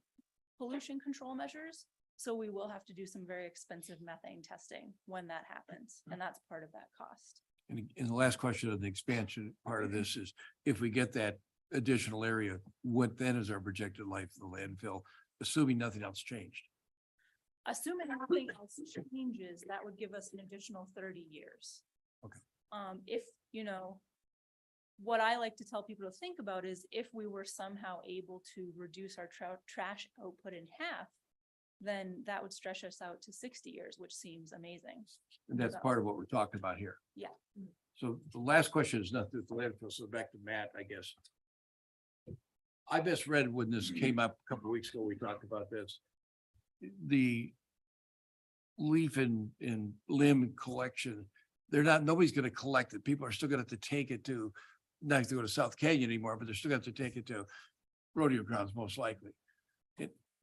pollution control measures. So we will have to do some very expensive methane testing when that happens, and that's part of that cost. And the last question of the expansion part of this is, if we get that additional area, what then is our projected life of the landfill, assuming nothing else changed? Assuming nothing else changes, that would give us an additional 30 years. Okay. If, what I like to tell people to think about is if we were somehow able to reduce our trash output in half, then that would stretch us out to 60 years, which seems amazing. And that's part of what we're talking about here. Yeah. So the last question is nothing with the landfill, so back to Matt, I guess. I best read when this came up a couple of weeks ago, we talked about this. The leaf and limb collection, nobody's gonna collect it. People are still gonna have to take it to, not to go to South Canyon anymore, but they're still gonna have to take it to rodeo grounds, most likely.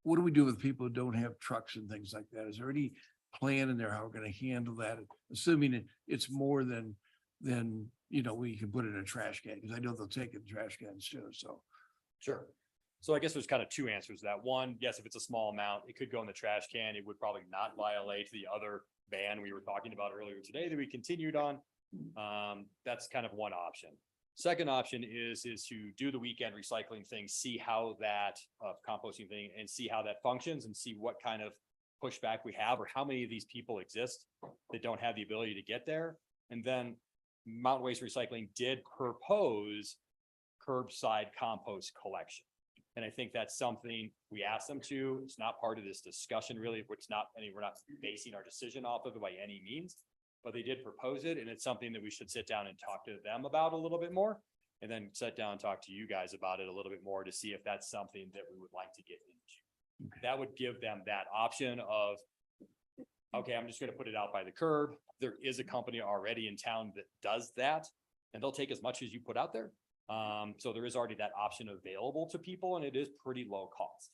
What do we do with people who don't have trucks and things like that? Is there any plan in there how we're gonna handle that? Assuming it's more than, we can put it in a trash can, because I know they'll take it in trash cans too, so. Sure. So I guess there's kind of two answers to that. One, yes, if it's a small amount, it could go in the trash can. It would probably not violate the other ban we were talking about earlier today that we continued on. That's kind of one option. Second option is to do the weekend recycling thing, see how that composting thing and see how that functions and see what kind of pushback we have or how many of these people exist that don't have the ability to get there. And then Mountain Waste Recycling did propose curbside compost collection. And I think that's something we asked them to. It's not part of this discussion really. We're not basing our decision off of it by any means, but they did propose it. And it's something that we should sit down and talk to them about a little bit more, and then sit down and talk to you guys about it a little bit more to see if that's something that we would like to get into. That would give them that option of, okay, I'm just going to put it out by the curb. There is a company already in town that does that, and they'll take as much as you put out there. So there is already that option available to people, and it is pretty low cost.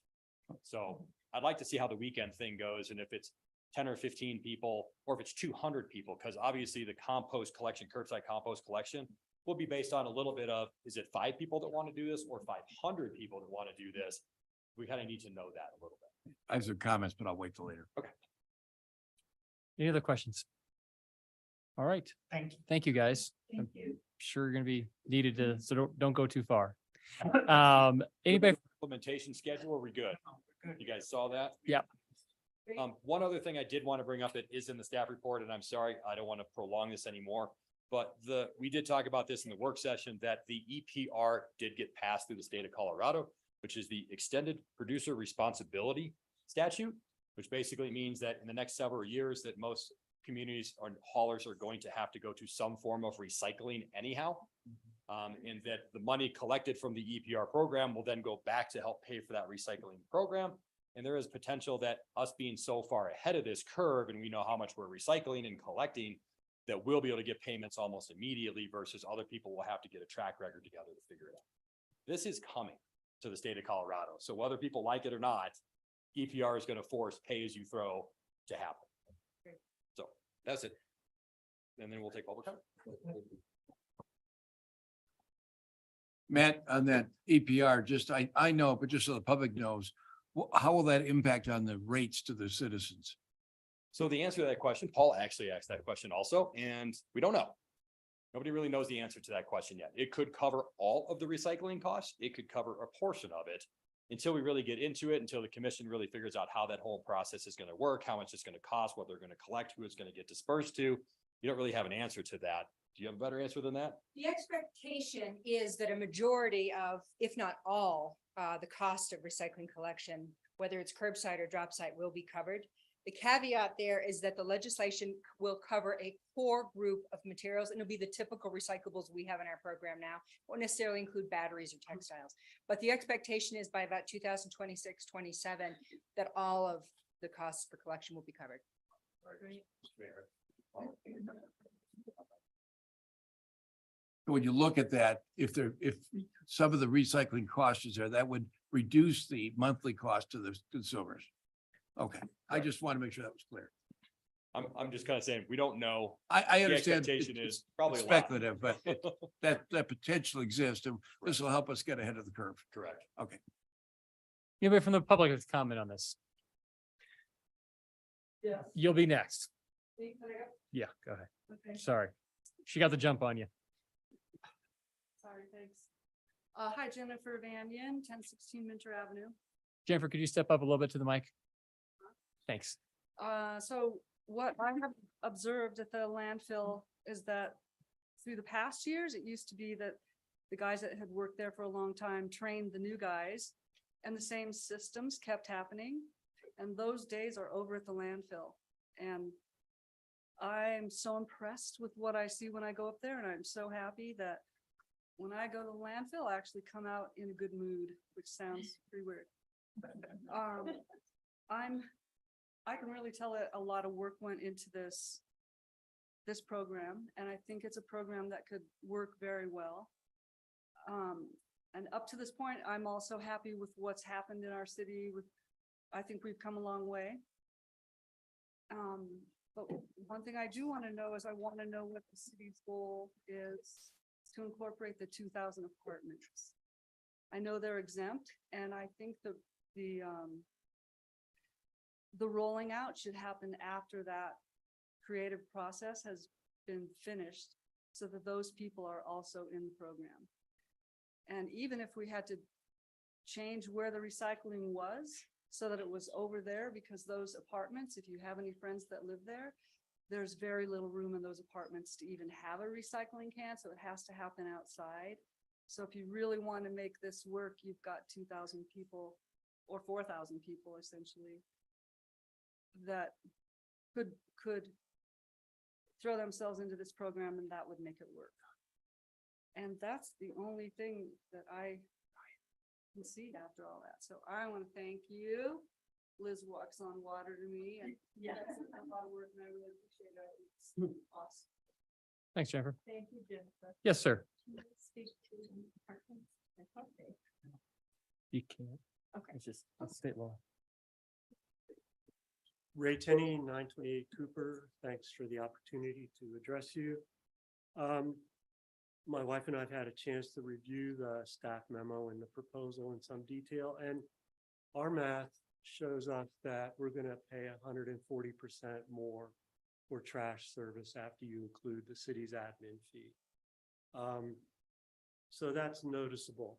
So I'd like to see how the weekend thing goes, and if it's 10 or 15 people, or if it's 200 people, because obviously the compost collection, curbside compost collection will be based on a little bit of, is it 5 people that want to do this or 500 people that want to do this? We kind of need to know that a little bit. I have some comments, but I'll wait till later. Okay. Any other questions? All right. Thank you. Thank you, guys. Thank you. Sure you're gonna be needed to, so don't go too far. Anybody? Implementation schedule, are we good? You guys saw that? Yep. One other thing I did want to bring up that is in the staff report, and I'm sorry, I don't want to prolong this anymore, but we did talk about this in the work session, that the EPR did get passed through the state of Colorado, which is the Extended Producer Responsibility Statute, which basically means that in the next several years that most communities or haulers are going to have to go to some form of recycling anyhow. And that the money collected from the EPR program will then go back to help pay for that recycling program. And there is potential that us being so far ahead of this curve, and we know how much we're recycling and collecting, that we'll be able to get payments almost immediately versus other people will have to get a track record together to figure it out. This is coming to the state of Colorado. So whether people like it or not, EPR is going to force pay as you throw to happen. So that's it. And then we'll take public comment. Matt, on that EPR, I know, but just so the public knows, how will that impact on the rates to the citizens? So the answer to that question, Paul actually asked that question also, and we don't know. Nobody really knows the answer to that question yet. It could cover all of the recycling costs. It could cover a portion of it until we really get into it, until the commission really figures out how that whole process is going to work, how much it's going to cost, what they're going to collect, who it's going to get dispersed to. You don't really have an answer to that. Do you have a better answer than that? The expectation is that a majority of, if not all, the cost of recycling collection, whether it's curbside or drop site, will be covered. The caveat there is that the legislation will cover a core group of materials, and it'll be the typical recyclables we have in our program now. Won't necessarily include batteries or textiles, but the expectation is by about 2026, 27, that all of the costs for collection will be covered. When you look at that, if some of the recycling cost is there, that would reduce the monthly cost to the consumers. Okay, I just want to make sure that was clear. I'm just kind of saying, we don't know. I The understand. expectation it's is probably a lot. speculative, but that potential exists, and this will help us get ahead of the curve. Correct. Okay. Anybody from the public has comment on this? Yes. You'll be next. Yeah, go ahead. Okay, Sorry. She got the jump on you. sorry, thanks. Hi, Jennifer Vanyan, 1016 Minter Avenue. Jennifer, could you step up a little bit to the mic? Thanks. So what I have observed at the landfill is that through the past years, it used to be that the guys that had worked there for a long time trained the new guys, and the same systems kept happening. And those days are over at the landfill. And I'm so impressed with what I see when I go up there, and I'm so happy that when I go to the landfill, I actually come out in a good mood, which sounds pretty weird. I can really tell that a lot of work went into this program, and I think it's a program that could work very well. And up to this point, I'm also happy with what's happened in our city I think we've come a long way. But one thing I do want to know is I want to know what the city's goal is to incorporate the 2,000 apartments. I know they're exempt, and I think the rolling out should happen after that creative process has been finished, so that those people are also in the program. And even if we had to change where the recycling was, so that it was over there, because those apartments, if you have any friends that live there, there's very little room in those apartments to even have a recycling can, so it has to happen outside. So if you really want to make this work, you've got 2,000 people or 4,000 people essentially that could throw themselves into this program, and that would make it work. And that's the only thing that I concede after all that. So I want to thank you. Liz walks on water to me, and that's a lot of work, and I really appreciate it. It's awesome. Thanks, Jennifer. Thank you, Jennifer. Yes, sir. Can you speak to departments? Okay. You can't. Okay. It's just that's state law. Ray Tenney, 928 Cooper. Thanks for the opportunity to address you. My wife and I have had a chance to review the staff memo and the proposal in some detail, and our math shows us that we're going to pay 140% more for trash service after you include the city's admin fee. So that's noticeable.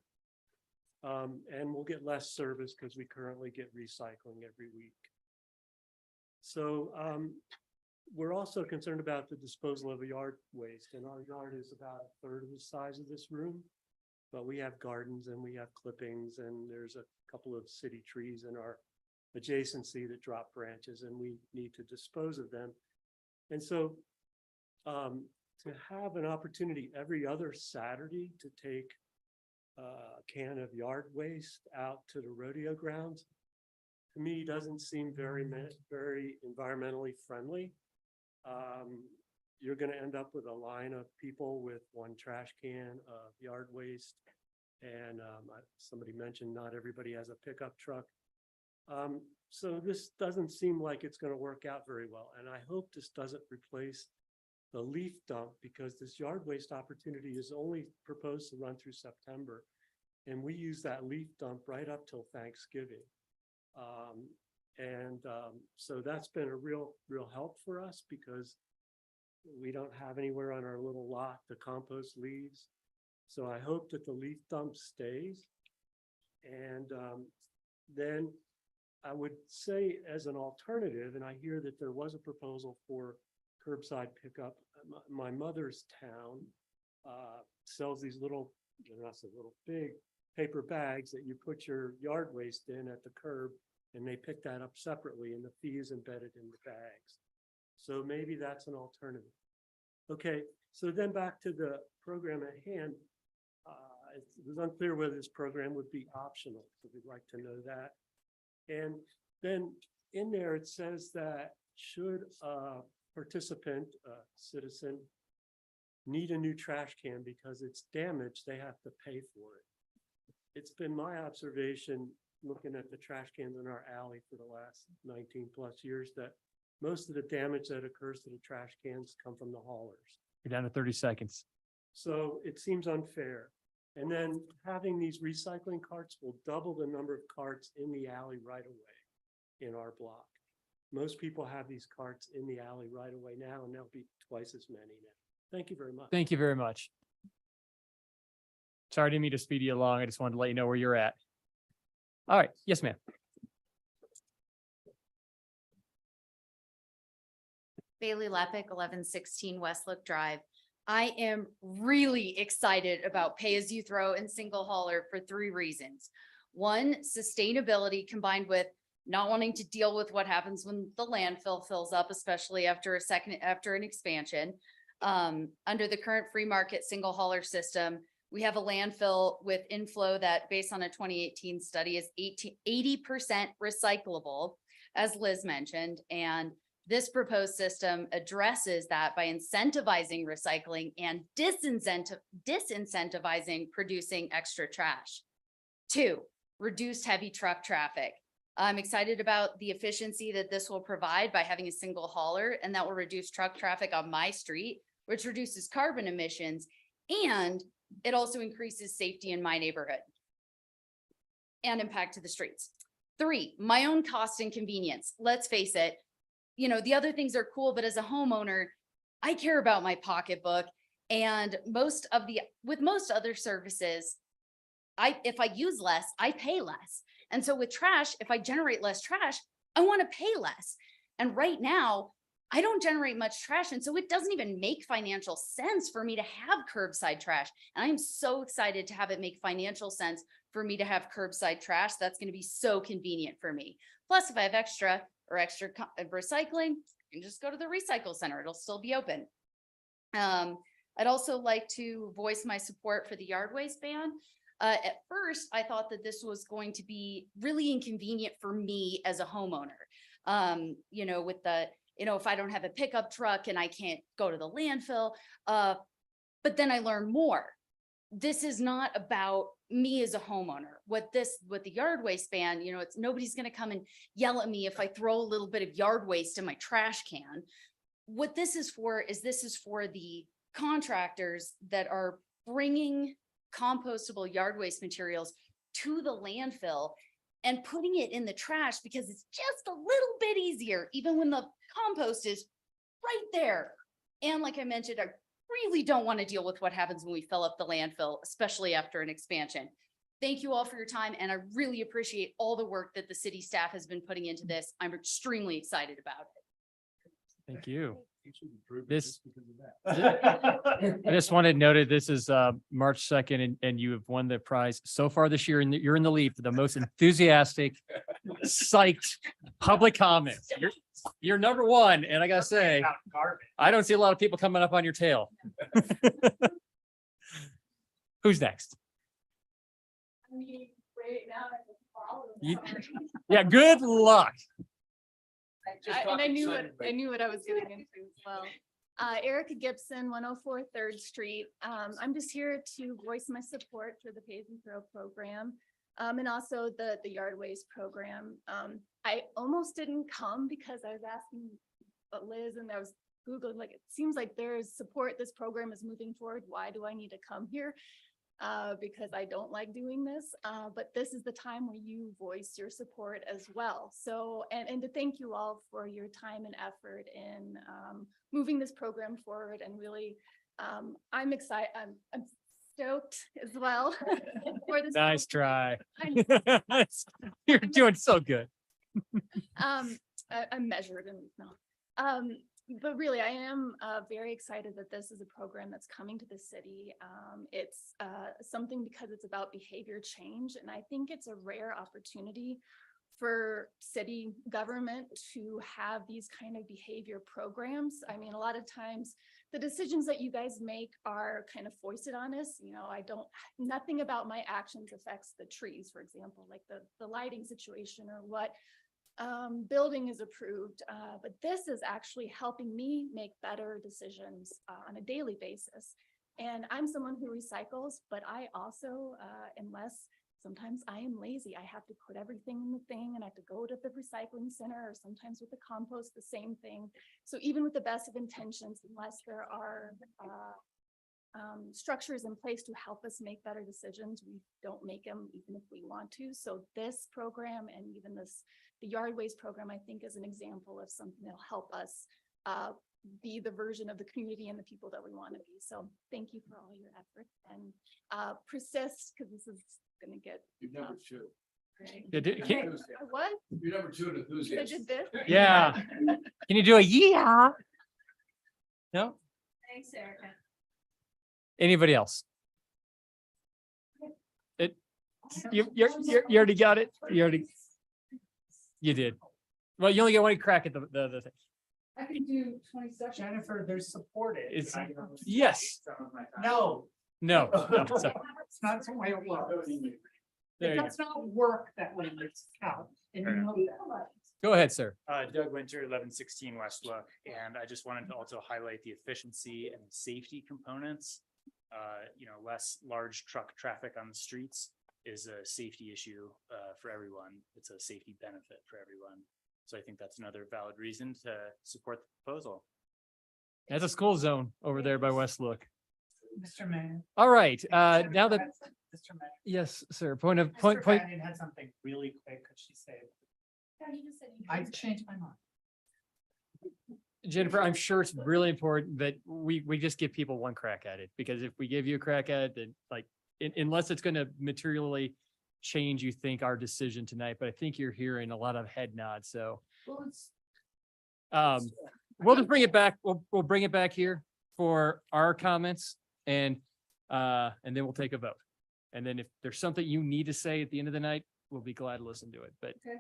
And we'll get less service because we currently get recycling every week. So we're also concerned about the disposal of yard waste, and our yard is about a third of the size of this room, but we have gardens and we have clippings, and there's a couple of city trees in our adjacency that drop branches, and we need to dispose of them. And so to have an opportunity every other Saturday to take a can of yard waste out to the rodeo grounds, to me, doesn't seem very environmentally friendly. You're going to end up with a line of people with one trash can of yard waste. And somebody mentioned not everybody has a pickup truck. So this doesn't seem like it's going to work out very well. And I hope this doesn't replace the leaf dump, because this yard waste opportunity is only proposed to run through September. And we use that leaf dump right up till Thanksgiving. So that's been a real help for us, because we don't have anywhere on our little lot to compost leaves. So I hope that the leaf dump stays. And then I would say, as an alternative, and I hear that there was a proposal for curbside pickup. My mother's town sells these little, they're not so little, big paper bags that you put your yard waste in at the curb, And they pick that up separately and the fee is embedded in the bags. So maybe that's an alternative. Okay, so then back to the program at hand. It was unclear whether this program would be optional, so we'd like to know that. And then in there, it says that should a participant, a citizen, need a new trash can because it's damaged, they have to pay for it. It's been my observation, looking at the trash cans in our alley for the last 19 plus years, that most of the damage that occurs to the trash cans come from the haulers. You're down to 30 seconds. So it seems unfair. And then having these recycling carts will double the number of carts in the alley right away in our block. Most people have these carts in the alley right away now, and there'll be twice as many now. Thank you very much. Thank you very much. Sorry, I didn't mean to speed you along. I just wanted to let you know where you're at. All right. Yes, ma'am. Bailey Lepic, 1116 Westlook Drive. I am really excited about pay-as-you-throw and single hauler for 3 reasons. One, sustainability combined with not wanting to deal with what happens when the landfill fills up, especially after an expansion. Under the current free market single hauler system, we have a landfill with inflow that, based on a 2018 study, is 80% recyclable, as Liz mentioned, and this proposed system addresses that by incentivizing recycling and disincentivizing producing extra trash. 2, reduced heavy truck traffic. I'm excited about the efficiency that this will provide by having a single hauler, and that will reduce truck traffic on my street, which reduces carbon emissions, and it also increases safety in my neighborhood and impact to the streets. 3, my own cost and convenience. Let's face it, you know, the other things are cool, but as a homeowner, I care about my pocketbook, and with most other services, if I use less, I pay less. And so with trash, if I generate less trash, I want to pay less. And right now, I don't generate much trash. And so it doesn't even make financial sense for me to have curbside trash. And I'm so excited to have it make financial sense for me to have curbside trash. That's going to be so convenient for me. Plus, if I have extra recycling, I can just go to the recycle center. It'll still be open. I'd also like to voice my support for the yard waste ban. At first, I thought that this was going to be really inconvenient for me as a homeowner. You know, with the, if I don't have a pickup truck and I can't go to the landfill, but then I learned more. This is not about me as a homeowner. With the yard waste ban, it's nobody's going to come and yell at me if I throw a little bit of yard waste in my trash can. What this is for the contractors that are bringing compostable yard waste materials to the landfill and putting it in the trash, because it's just a little bit easier, even when the compost is right there. And like I mentioned, I really don't want to deal with what happens when we fill up the landfill, especially after an expansion. Thank you all for your time, and I really appreciate all the work that the city staff has been putting into this. I'm extremely excited about it. Thank you. This. I just wanted noted, this is March 2nd, and you have won the prize so far this year. And you're in the lead for the most enthusiastic, psyched public comments. You're number 1. And I gotta say, I don't see a lot of people coming up on your tail. Who's next? Yeah, good luck. And I knew what I was getting into as well. Erica Gibson, 104 3rd Street. I'm just here to voice my support for the Pay As You Throw program, and also the yard waste program. I almost didn't come because I was asking Liz, and I was Googling, like, it seems like there's support. This program is moving forward. Why do I need to come here? Because I don't like doing this, but this is the time where you voice your support as well. So, and to thank you all for your time and effort in moving this program forward. And really, I'm excited. I'm stoked as well for this. Nice try. You're doing so good. I'm measured and no. But really, I am very excited that this is a program that's coming to the city. It's something because it's about behavior change. And I think it's a rare opportunity for city government to have these kind of behavior programs. I mean, a lot of times the decisions that you guys make are kind of foisted on us. You know, nothing about my actions affects the trees, for example, like the lighting situation or what building is approved. But this is actually helping me make better decisions on a daily basis. And I'm someone who recycles, but I also, sometimes I am lazy. I have to put everything in the thing and I have to go to the recycling center, or sometimes with the compost, the same thing. So even with the best of intentions, unless there are structures in place to help us make better decisions, we don't make them even if we want to. So this program and even the yard waste program, I think, is an example of something that'll help us be the version of the community and the people that we want to be. So thank you for all your effort and persist, because this is going to get. You're number two. What? You're number two in I enthusiasm. did this? Yeah. Can you do a yeah? No? Thanks, Erica. Anybody else? You already got it. You did. Well, you only get one crack at the thing. I can do 20 seconds. Jennifer, they're supported. It's, yes. No. No. No, sorry. It's not the way it works. There you go. That's not work that way it's out. And you know that. Go ahead, sir. Doug Winter, 1116 West Look, and I just wanted to also highlight the efficiency and safety components. You know, less large truck traffic on the streets is a safety issue for everyone. It's a safety benefit for everyone. So I think that's another valid reason to support the proposal. That's a school zone over there by West Look. Mr. Mayor. All right, now that, Mr. Mayor. yes, sir, point. Mr. Bannon had something really quick. Could she say it? I changed my mind. Jennifer, I'm sure it's really important that we just give people one crack at it, because if we give you a crack at it, then like, unless it's going to materially change, you think, our decision tonight, but I think you're hearing a lot of head nods, so. We'll just bring it back. We'll bring it back here for our comments and then we'll take a vote. And then if there's something you need to say at the end of the night, we'll be glad to listen to it, but. Okay.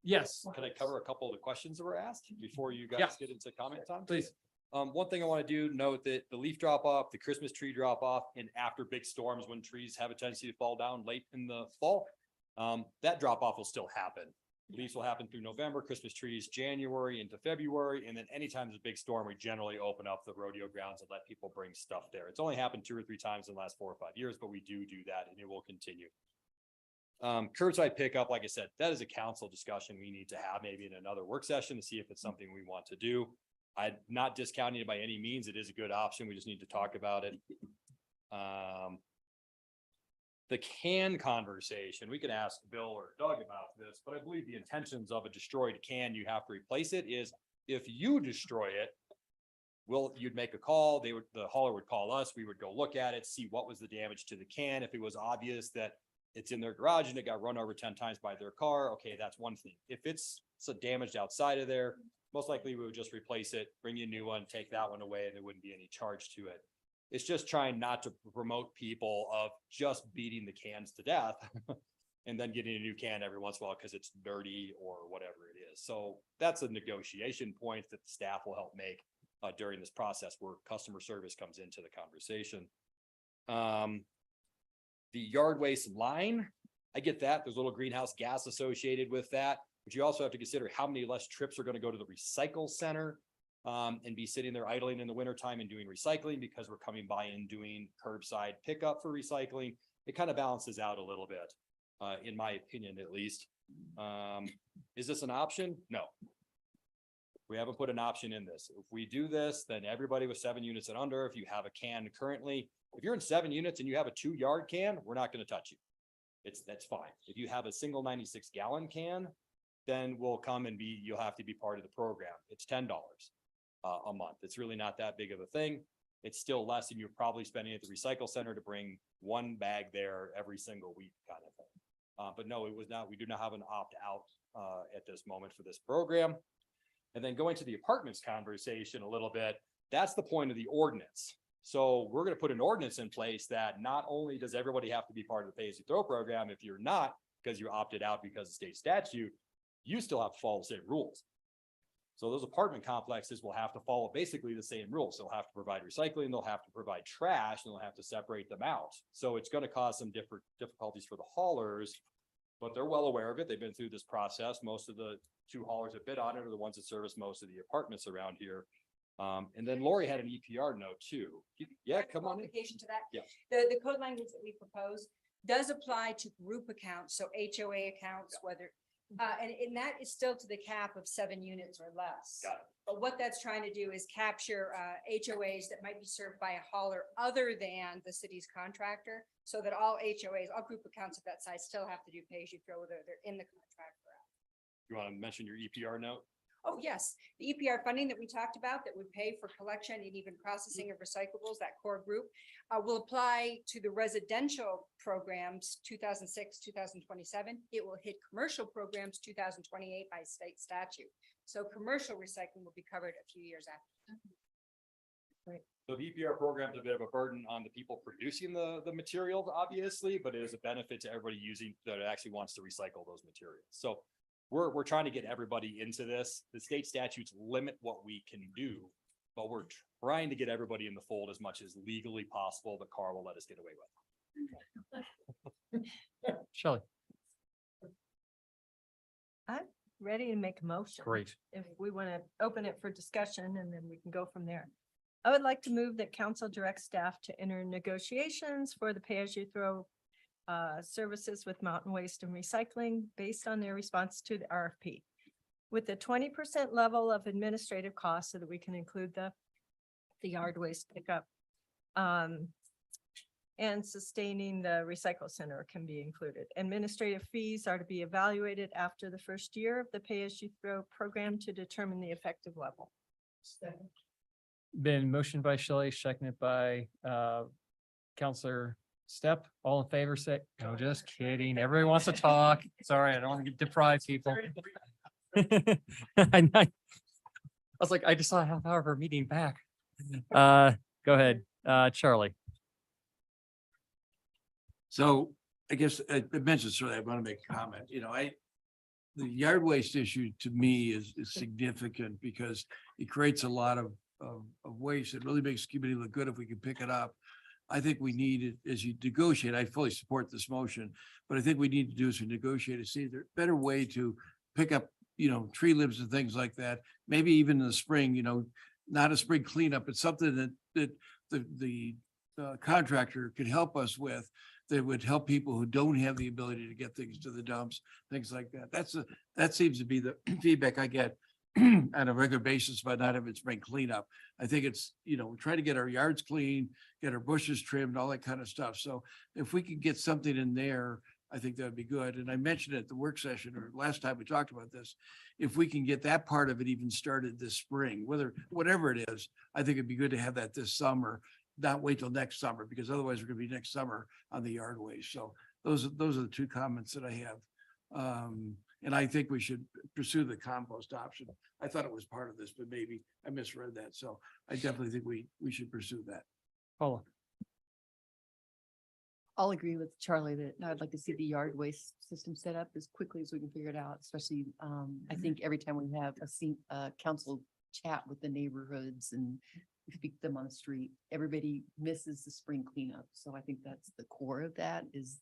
Yes. Can I cover a couple of the questions that were asked before you Yeah. guys get into comment time? Please. One thing I want to do, note that the leaf drop off, the Christmas tree drop off, and after big storms, when trees have a tendency to fall down late in the fall, that drop off will still happen. Leaves will happen through November, Christmas trees, January into February. And then anytime there's a big storm, we generally open up the rodeo grounds and let people bring stuff there. It's only happened 2 or 3 times in the last 4 or 5 years, but we do that and it will continue. Curbside pickup, like I said, that is a council discussion we need to have maybe in another work session to see if it's something we want to do. I'm not discounting it by any means. It is a good option. We just need to talk about it. The can conversation, we can ask Bill or Doug about this, but I believe the intentions of a destroyed can, you have to replace it, is if you destroy it, you'd make a call, the hauler would call us, we would go look at it, see what was the damage to the can. If it was obvious that it's in their garage and it got run over 10 times by their car, okay, that's one thing. If it's damaged outside of there, most likely we would just replace it, bring you a new one, take that one away, and there wouldn't be any charge to it. It's just trying not to promote people of just beating the cans to death and then getting a new can every once in a while because it's dirty or whatever it is. So that's a negotiation point that the staff will help make during this process where customer service comes into the conversation. The yard waste line, I get that. There's a little greenhouse gas associated with that, but you also have to consider how many less trips are going to go to the recycle center and be sitting there idling in the wintertime and doing recycling because we're coming by and doing curbside pickup for recycling. It kind of balances out a little bit, in my opinion, at least. Is this an option? No. We haven't put an option in this. If we do this, then everybody with 7 units and under, if you have a can currently, if you're in 7 units and you have a 2-yard can, we're not going to touch you. That's fine. If you have a single 96-gallon can, then we'll come and you'll have to be part of the program. It's $10 a month. It's really not that big of a thing. It's still less than you're probably spending at the recycle center to bring 1 bag there every single week kind of thing. But no, it was not, we do not have an opt-out at this moment for this program. And then going to the apartments conversation a little bit, that's the point of the ordinance. So we're going to put an ordinance in place that not only does everybody have to be part of the pay-as-you-throw program, if you're not, because you opted out because of state statute, you still have to follow the same rules. So those apartment complexes will have to follow basically the same rules. They'll have to provide recycling, they'll have to provide trash, and they'll have to separate them out. So it's going to cause some different difficulties for the haulers, but they're well aware of it. They've been through this process. Most of the two haulers that bid on it are the ones that service most of the apartments around here. And then Lori had an EPR note too. Yeah, come on in. Qualification to that. Yeah. The code language that we propose does apply to group accounts, so HOA accounts, whether, and that is still to the cap of 7 units or less. Got it. But what that's trying to do is capture HOAs that might be served by a hauler other than the city's contractor, so that all HOAs, all group accounts of that size still have to do pay-as-you-throw, whether they're in the contract or out. You want to mention your EPR note? Oh, yes, the EPR funding that we talked about that would pay for collection and even processing of recyclables, that core group, will apply to the residential programs 2006, 2027. It will hit commercial programs 2028 by state statute. So commercial recycling will be covered a few years after. So the EPR program is a bit of a burden on the people producing the materials, obviously, but it is a benefit to everybody using that actually wants to recycle those materials. So we're trying to get everybody into this. The state statutes limit what we can do, but we're trying to get everybody in the fold as much as legally possible that Carl will let us get away with. Shelley. I'm ready to make a motion. Great. If we want to open it for discussion and then we can go from there. I would like to move that council direct staff to enter negotiations for the pay-as-you-throw services with mountain waste and recycling based on their response to the RFP. With the 20% level of administrative costs so that we can include the yard waste pickup. And sustaining the recycle center can be included. Administrative fees are to be evaluated after the first year of the pay-as-you-throw program to determine the effective level. Been motioned by Shelley, seconded by Counselor Step. All in favor, say, no, just kidding. Everybody wants to talk. Sorry, I don't want to deprive people. I was like, I just saw a half hour of our meeting back. Go ahead, Charlie. So I guess I mentioned, I want to make a comment, the yard waste issue to me is significant because it creates a lot of waste. It really makes the community look good if we can pick it up. I think we need it as you negotiate. I fully support this motion, but I think we need to do is to negotiate to see there better way to pick up, tree limbs and things like that. Maybe even in the spring, not a spring cleanup, but something that the contractor could help us with that would help people who don't have the ability to get things to the dumps, things like that. That seems to be the feedback I get on a regular basis by not having spring cleanup. I think it's, we're trying to get our yards clean, get our bushes trimmed, all that kind of stuff. So if we could get something in there, I think that'd be good. And I mentioned at the work session or last time we talked about this, if we can get that part of it even started this spring, whatever it is, I think it'd be good to have that this summer, not wait till next summer, because otherwise we're gonna be next summer on the yard waste. So those are the two comments that I have. And I think we should pursue the compost option. I thought it was part of this, but maybe I misread that. So I definitely think we should pursue that. Paula. I'll agree with Charlie that I'd like to see the yard waste system set up as quickly as we can figure it out, especially, I think every time we have a council chat with the neighborhoods and speak to them on the street, everybody misses the spring cleanup. So I think that's the core of that is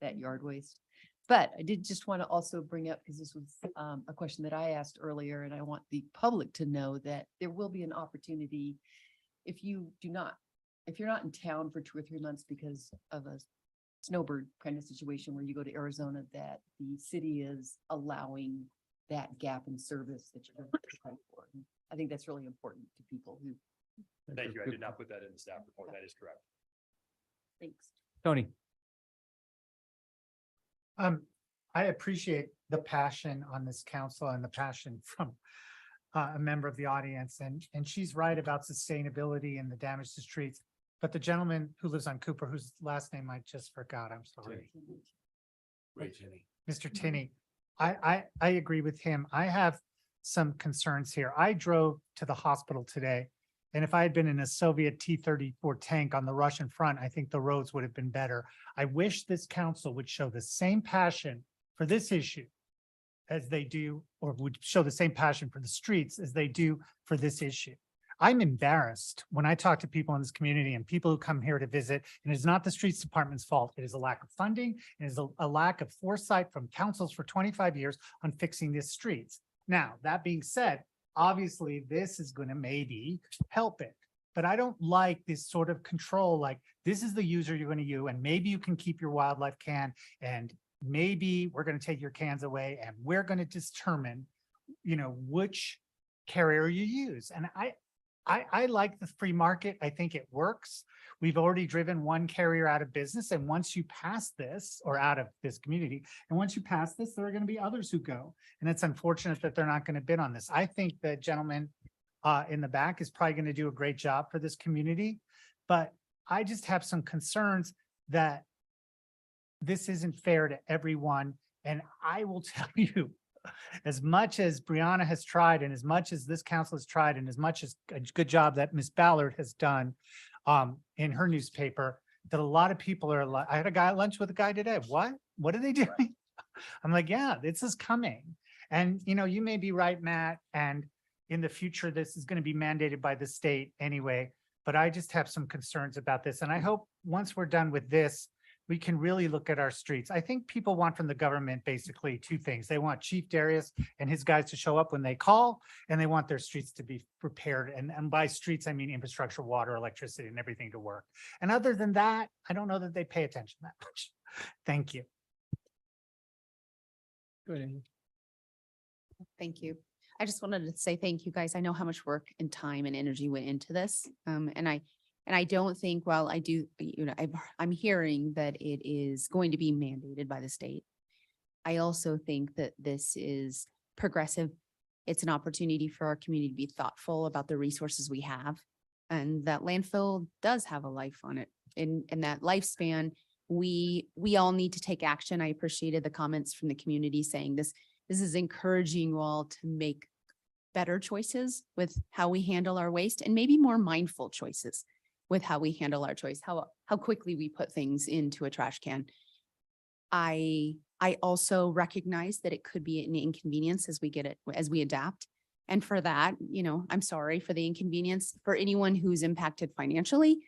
that yard waste. But I did just want to also bring up, because this was a question that I asked earlier, and I want the public to know that there will be an opportunity if you're not in town for 2 or 3 months because of a snowbird kind of situation where you go to Arizona, that the city is allowing that gap in service that you're looking for. I think that's really important to people who. Thank you. I did not put that in the staff report. That is correct. Thanks. Tony. I appreciate the passion on this council and the passion from a member of the audience, and she's right about sustainability and the damage to streets. But the gentleman who lives on Cooper, whose last name I just forgot, I'm sorry. Mr. Tinney, I agree with him. I have some concerns here. I drove to the hospital today, and if I had been in a Soviet T-34 tank on the Russian front, I think the roads would have been better. I wish this council would show the same passion for this issue as they do, or would show the same passion for the streets as they do for this issue. I'm embarrassed when I talk to people in this community and people who come here to visit, and it's not the streets department's fault. It is a lack of funding. It is a lack of foresight from councils for 25 years on fixing these streets. Now, that being said, obviously this is going to maybe help it, but I don't like this sort of control, like this is the user you're going to use, and maybe you can keep your wildlife can, and maybe we're going to take your cans away and we're going to determine, which carrier you use. And I like the free market. I think it works. We've already driven one carrier out of business. And once you pass this, or out of this community, and once you pass this, there are going to be others who go. And it's unfortunate that they're not going to bid on this. I think the gentleman in the back is probably going to do a great job for this community. But I just have some concerns that this isn't fair to everyone. And I will tell you, as much as Brianna has tried, and as much as this council has tried, and as much as a good job that Ms. Ballard has done in her newspaper, that a lot of people are like, I had a guy at lunch with a guy today. What are they doing? I'm like, yeah, this is coming. And, you may be right, Matt. And in the future, this is going to be mandated by the state anyway. But I just have some concerns about this. And I hope once we're done with this, we can really look at our streets. I think people want from the government basically two things. They want Chief Darius and his guys to show up when they call, and they want their streets to be repaired. And by streets, I mean infrastructure, water, electricity, and everything to work. And other than that, I don't know that they pay attention that much. Thank you. Good. Thank you. I just wanted to say thank you, guys. I know how much work and time and energy went into this. And I don't think, well, I do, I'm hearing that it is going to be mandated by the state. I also think that this is progressive. It's an opportunity for our community to be thoughtful about the resources we have. And that landfill does have a life on it. In that lifespan, we all need to take action. I appreciated the comments from the community saying this is encouraging you all to make better choices with how we handle our waste, and maybe more mindful choices with how we handle our choice, how quickly we put things into a trash can. I also recognize that it could be an inconvenience as we adapt. And for that, I'm sorry for the inconvenience for anyone who's impacted financially.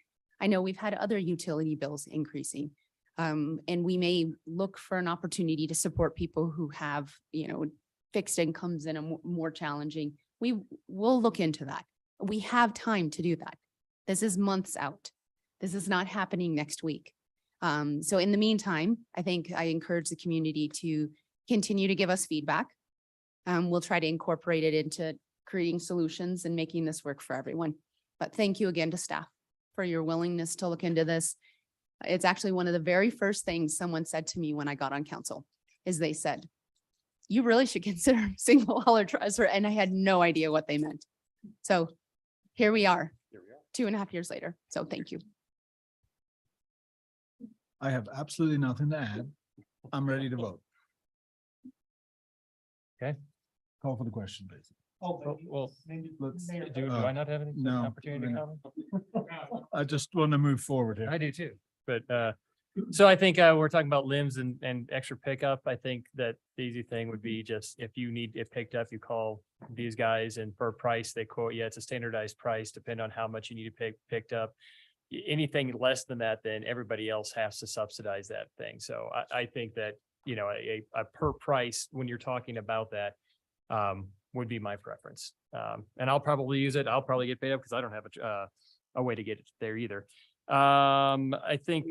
I know we've had other utility bills increasing. And we may look for an opportunity to support people who have, fixed incomes and a more challenging. We'll look into that. We have time to do that. This is months out. This is not happening next week. So in the meantime, I think I encourage the community to continue to give us feedback. We'll try to incorporate it into creating solutions and making this work for everyone. But thank you again to staff for your willingness to look into this. It's actually one of the very first things someone said to me when I got on council, is they said, you really should consider single hauler trucks, and I had no idea what they meant. So here we are. 2.5 years later. So thank you. I have absolutely nothing to add. I'm ready to vote. Okay. Call for the question, please. Well, Let's, do I not have any no, opportunity to comment? I just want to move forward here. I do too, but so I think we're talking about limbs and extra pickup. I think that the easy thing would be just if you need it picked up, you call these guys, and per price they quote, yeah, it's a standardized price, depending on how much you need to picked up. Anything less than that, then everybody else has to subsidize that thing. So I think that, a per price when you're talking about that would be my preference. And I'll probably use it. I'll probably get paid up because I don't have a way to get it there either. I think.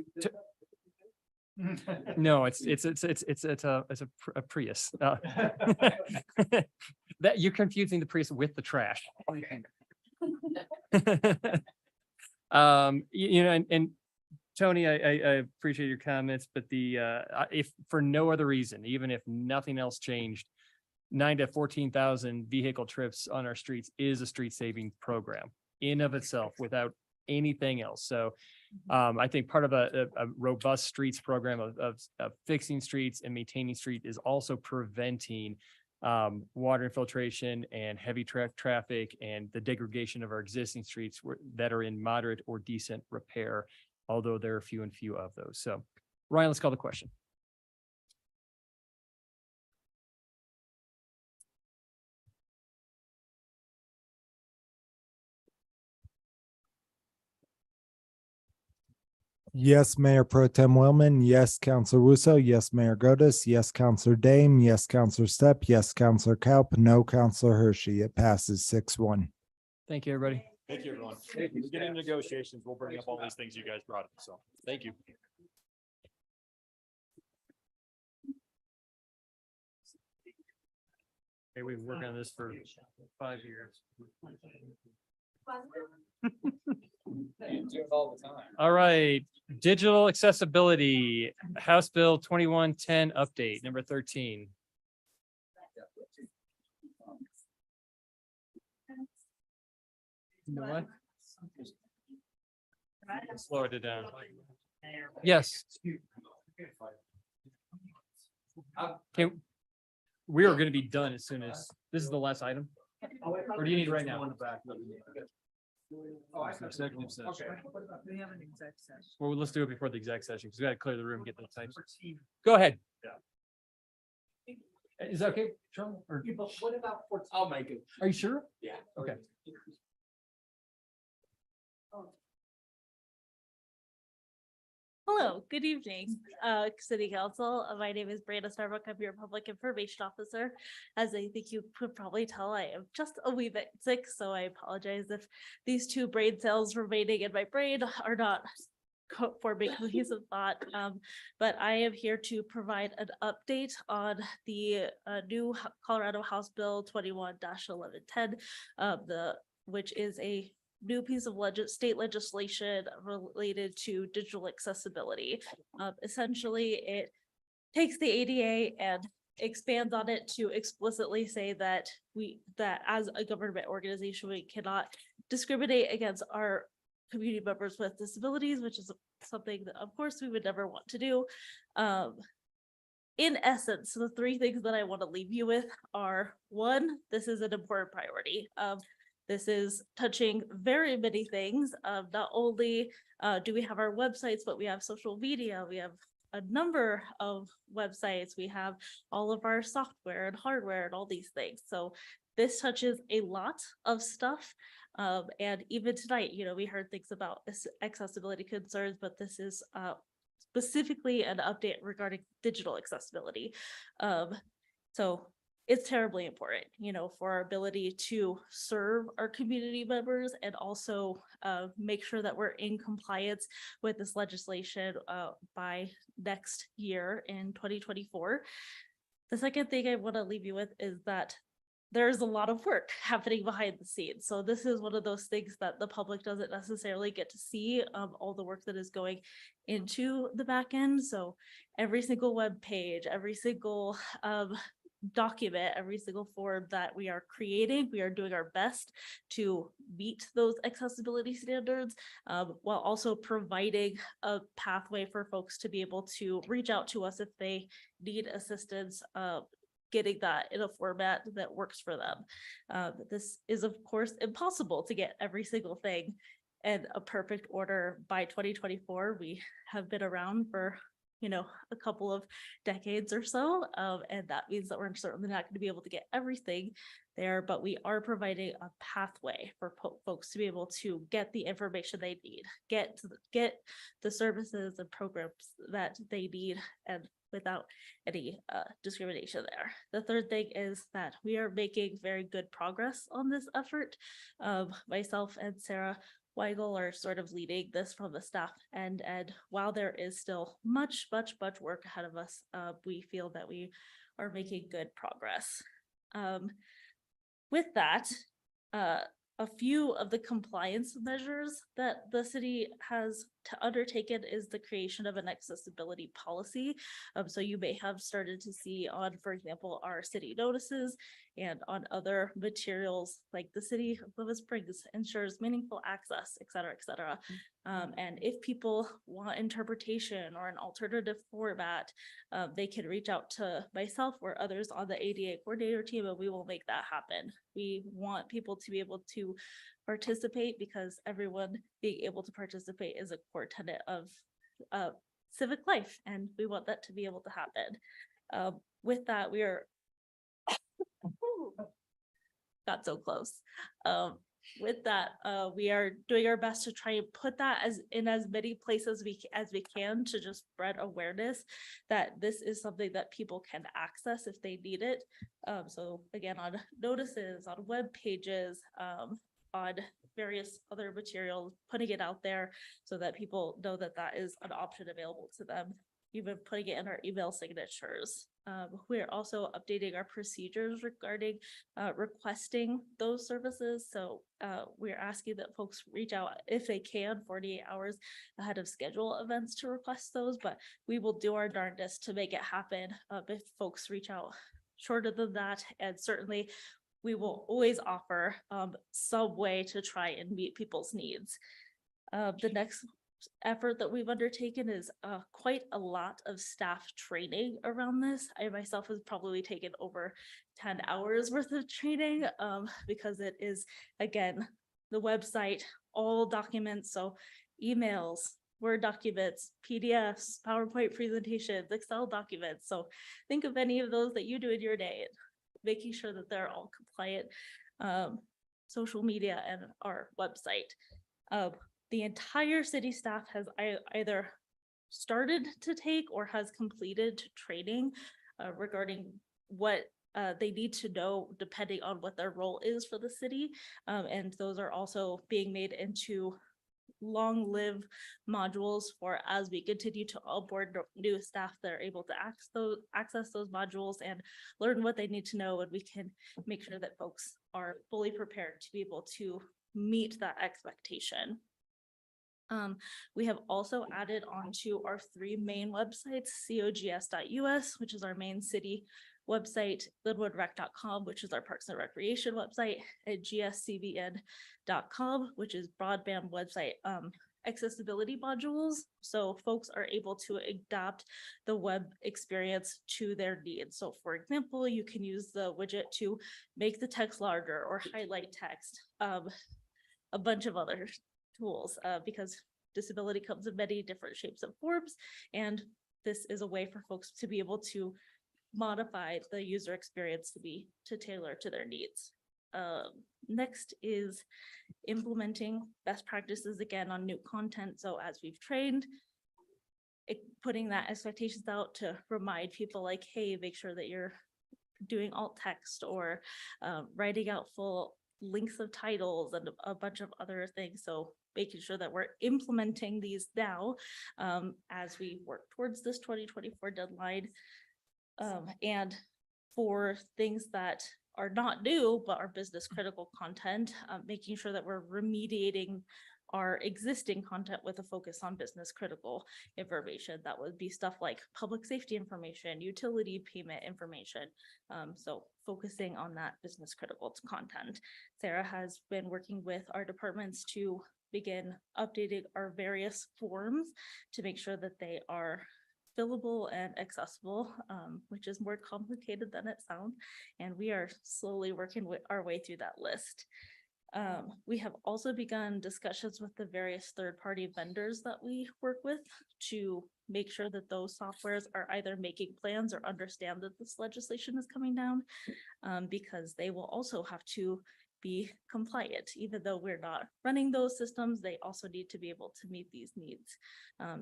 No, it's a Prius. That you're confusing the Prius with the trash. And Tony, I appreciate your comments, but if for no other reason, even if nothing else changed, 9,000 to 14,000 vehicle trips on our streets is a street saving program in of itself without anything else. So I think part of a robust streets program of fixing streets and maintaining street is also preventing water infiltration and heavy traffic and the degradation of our existing streets that are in moderate or decent repair, although there are few and few of those. So Ryan, let's call the question. Yes, Mayor Pro Tem Wellman. Yes, Counselor Wusso. Yes, Mayor Godus. Yes, Counselor Dame. Yes, Counselor Stepp. Yes, Counselor Kaup. No, Counselor Hershey. It passes 6-1. Thank you, everybody. Thank you, everyone. When we get into negotiations, we'll bring up all these things you guys brought up. So, thank you. Hey, we've been working on this for 5 years. All right, digital accessibility, House Bill 2110 update, number 13. You know what? Slow it down. Yes. Okay, we are going to be done as soon as, this is the last item? Or do you need it right now? Executive session. We have an exec session. Well, let's do it before the exec session, because we gotta clear the room, get the types. Go ahead. Is that okay, Charlie? Or- What about? I'll make it. Are you sure? Yeah. Okay. Hello, good evening, City Council. My name is Brandon Starbuck. I'm your Public Information Officer. As I think you could probably tell, I am just a wee bit sick, so I apologize if these two brain cells remaining in my brain are not forming cohesive thought. But I am here to provide an update on the new Colorado House Bill 21-1110, which is a new piece of state legislation related to digital accessibility. Essentially, it takes the ADA and expands on it to explicitly say that that as a government organization, we cannot discriminate against our community members with disabilities, which is something that of course we would never want to do. In essence, the three things that I want to leave you with are: one, this is an important priority. This is touching very many things. Not only do we have our websites, but we have social media. We have a number of websites. We have all of our software and hardware and all these things. So this touches a lot of stuff. And even tonight, we heard things about accessibility concerns, but this is specifically an update regarding digital accessibility. So it's terribly important, for our ability to serve our community members and also make sure that we're in compliance with this legislation by next year in 2024. The second thing I want to leave you with is that there's a lot of work happening behind the scenes. So this is one of those things that the public doesn't necessarily get to see, all the work that is going into the back end. So every single web page, every single document, every single form that we are creating, we are doing our best to meet those accessibility standards, while also providing a pathway for folks to be able to reach out to us if they need assistance getting that in a format that works for them. This is of course impossible to get every single thing in a perfect order by 2024. We have been around for a couple of decades or so. And that means that we're certainly not going to be able to get everything there, but we are providing a pathway for folks to be able to get the information they need, get the services and programs that they need, and without any discrimination there. The third thing is that we are making very good progress on this effort. Myself and Sarah Weigel are sort of leading this from the staff end, and while there is still much work ahead of us, we feel that we are making good progress. With that, a few of the compliance measures that the city has undertaken is the creation of an accessibility policy. So you may have started to see on, for example, our city notices and on other materials, like the city of Glenwood Springs ensures meaningful access, et cetera, et cetera. And if people want interpretation or an alternative format, they can reach out to myself or others on the ADA coordinator team, and we will make that happen. We want people to be able to participate because everyone being able to participate is a core tenet of civic life, and we want that to be able to happen. With that, we are got so close. with that, we are doing our best to try and put that as many places as we can to just spread awareness that this is something that people can access if they need it. So again, on notices, on web pages, on various other materials, putting it out there so that people know that that is an option available to them, even putting it in our email signatures. We're also updating our procedures regarding requesting those services. So we're asking that folks reach out if they can 48 hours ahead of schedule events to request those, but we will do our darndest to make it happen if folks reach out shorter than that. And certainly we will always offer some way to try and meet people's needs. The next effort that we've undertaken is quite a lot of staff training around this. I myself has probably taken over 10 hours worth of training because it is, again, the website, all documents, so emails, Word documents, PDFs, PowerPoint presentations, Excel documents. So think of any of those that you do in your day, making sure that they're all compliant, social media and our website. The entire city staff has either started to take or has completed training regarding what they need to know depending on what their role is for the city. And those are also being made into long-lived modules for as we continue to onboard new staff that are able to access those modules and learn what they need to know, and we can make sure that folks are fully prepared to be able to meet that expectation. We have also added onto our 3 main websites, cogs.us, which is our main city website, glenwoodrec.com, which is our Parks and Recreation website, and gscbn.com, which is broadband website accessibility modules. So folks are able to adapt the web experience to their needs. So for example, you can use the widget to make the text larger or highlight text, a bunch of other tools because disability comes in many different shapes and forms, and this is a way for folks to be able to modify the user experience to tailor to their needs. Next is implementing best practices again on new content. So as we've trained, putting that expectations out to remind people like, hey, make sure that you're doing alt text or writing out full links of titles and a bunch of other things. So making sure that we're implementing these now as we work towards this 2024 deadline. And for things that are not new, but are business critical content, making sure that we're remediating our existing content with a focus on business critical information. That would be stuff like public safety information, utility payment information. So focusing on that business critical content. Sarah has been working with our departments to begin updating our various forms to make sure that they are fillable and accessible, which is more complicated than it sounds. And we are slowly working our way through that list. We have also begun discussions with the various third-party vendors that we work with to make sure that those softwares are either making plans or understand that this legislation is coming down, because they will also have to be compliant. Even though we're not running those systems, they also need to be able to meet these needs.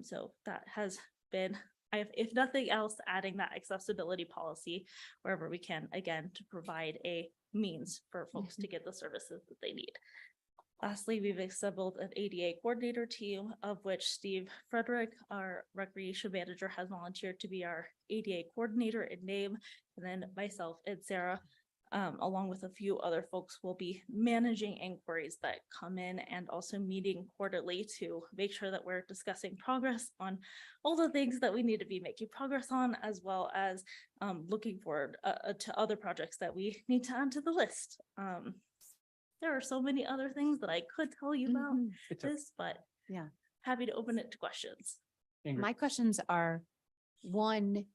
So that has been, if nothing else, adding that accessibility policy wherever we can, again, to provide a means for folks to get the services that they need. Lastly, we've assembled an ADA coordinator team, of which Steve Frederick, our recreation manager, has volunteered to be our ADA coordinator in name, and then myself and Sarah, along with a few other folks, will be managing inquiries that come in and also meeting quarterly to make sure that we're discussing progress on all the things that we need to be making progress on, as well as looking forward to other projects that we need to add to the list. There are so many other things that I could tell you about this, but yeah, happy to open it to questions. My questions are, one,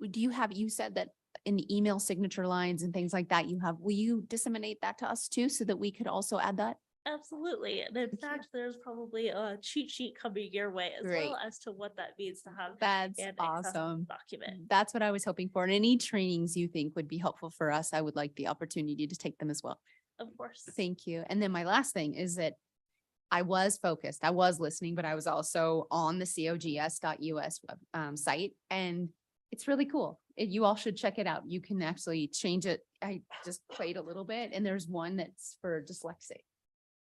you said that in the email signature lines and things like that will you disseminate that to us too, so that we could also add that? Absolutely. And in fact, there's probably a cheat sheet coming your way as well as to what that means to have That's an accessible awesome. document. That's what I was hoping for. And any trainings you think would be helpful for us, I would like the opportunity to take them as well. Of course. Thank you. And then my last thing is that I was focused, I was listening, but I was also on the cogs.us site, and it's really cool. You all should check it out. You can actually change it. I just played a little bit, and there's one that's for dyslexic.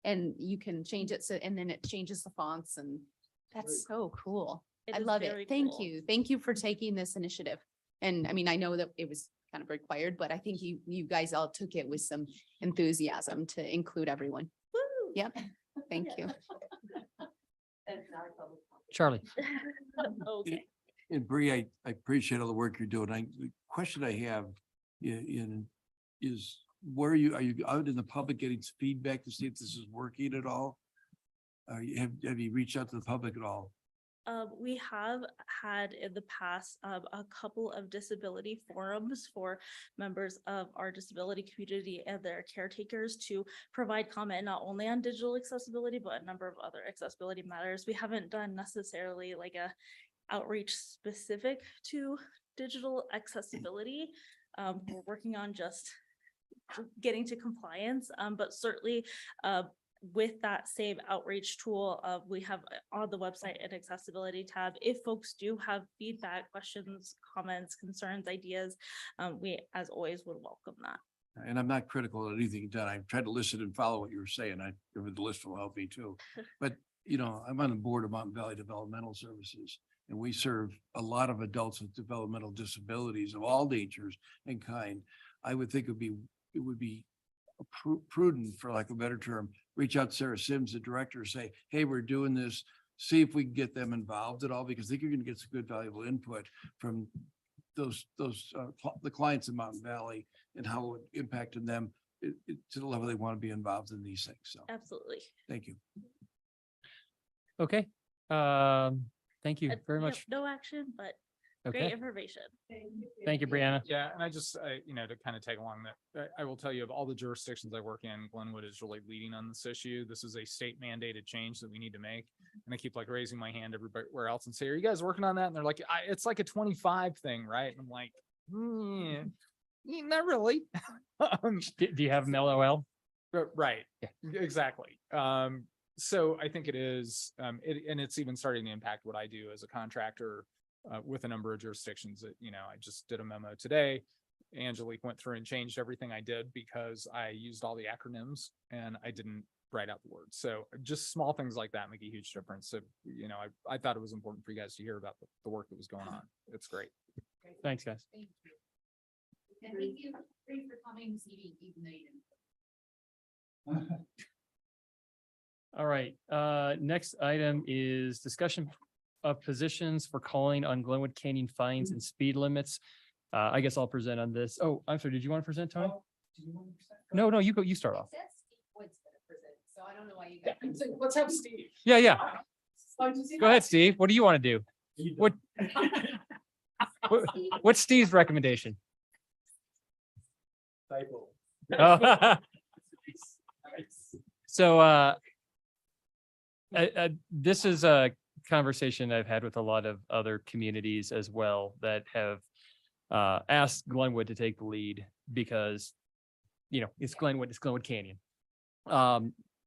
And you can change it so, and then it changes the fonts, and that's so cool. It I is love very it. Thank cool. you. Thank you for taking this initiative. And I mean, I know that it was kind of required, but I think you guys all took it with some enthusiasm to include everyone. Yep. Thank you. Charlie. Okay. And Bree, I appreciate all the work you're doing. The question I have is where are you out in the public getting feedback to see if this is working at all? Have you reached out to the public at all? We have had in the past a couple of disability forums for members of our disability community and their caretakers to provide comment not only on digital accessibility, but a number of other accessibility matters. We haven't done necessarily like a outreach specific to digital accessibility. We're working on just getting to compliance, but certainly with that same outreach tool, we have on the website an accessibility tab. If folks do have feedback, questions, comments, concerns, ideas, we, as always, would welcome that. And I'm not critical of anything you've done. I've tried to listen and follow what you were saying. The list will help me too. But, you know, I'm on the board of Mountain Valley Developmental Services, and we serve a lot of adults with developmental disabilities of all natures and kind. I would think it would be prudent, for lack of a better term, reach out to Sarah Sims, the director, say, hey, we're doing this. See if we can get them involved at all, because I think you're going to get some good valuable input from the clients in Mountain Valley and how it impacted them to the level they want to be involved in these things. So Absolutely. thank you. Okay. Thank you very Yep, much. no action, but great Okay. information. Thank you, Brianna. Yeah, and I just, you know, to kind of take along that, I will tell you of all the jurisdictions I work in, Glenwood is really leading on this issue. This is a state mandated change that we need to make. And I keep like raising my hand everywhere else and say, are you guys working on that? And they're like, it's like a 25 thing, right? And I'm like, not really. Do you have them LOL? Right. Yeah, exactly. So I think it is, and it's even starting to impact what I do as a contractor with a number of jurisdictions that, you know, I just did a memo today. Angelique went through and changed everything I did because I used all the acronyms and I didn't write out the words. So just small things like that make a huge difference. So, you know, I thought it was important for you guys to hear about the work that was going on. It's great. Thanks, guys. Thank you. And thank you for coming this evening, even though you didn't. All right, next item is discussion of positions for calling on Glenwood Canyon fines and speed limits. I guess I'll present on this. Oh, I'm sorry, did you want to present, Tony? No, you go, you start off. So I don't know why you guys. Let's have Steve. Yeah. Go ahead, Steve. What do you want to do? What's Steve's recommendation? Oh. So, this is a conversation I've had with a lot of other communities as well that have asked Glenwood to take the lead because, you know, it's Glenwood Canyon.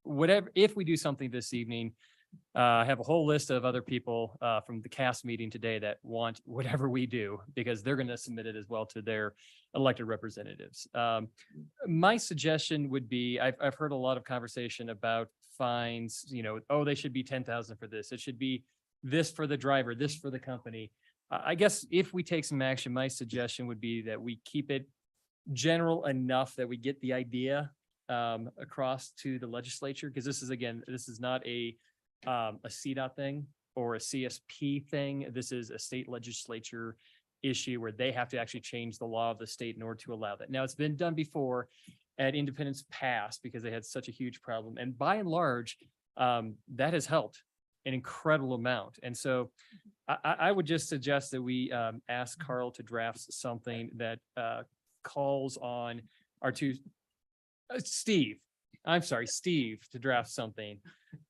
Whatever, if we do something this evening, I have a whole list of other people from the cast meeting today that want whatever we do because they're going to submit it as well to their elected representatives. My suggestion would be, I've heard a lot of conversation about fines, you know, oh, they should be 10,000 for this. It should be this for the driver, this for the company. I guess if we take some action, my suggestion would be that we keep it general enough that we get the idea across to the legislature, because this is not a CDOT thing or a CSP thing. This is a state legislature issue where they have to actually change the law of the state in order to allow that. Now, it's been done before at Independence Pass because they had such a huge problem. And by and large, that has helped an incredible amount. And so I would just suggest that we ask Carl to draft something that calls on our Steve to draft something.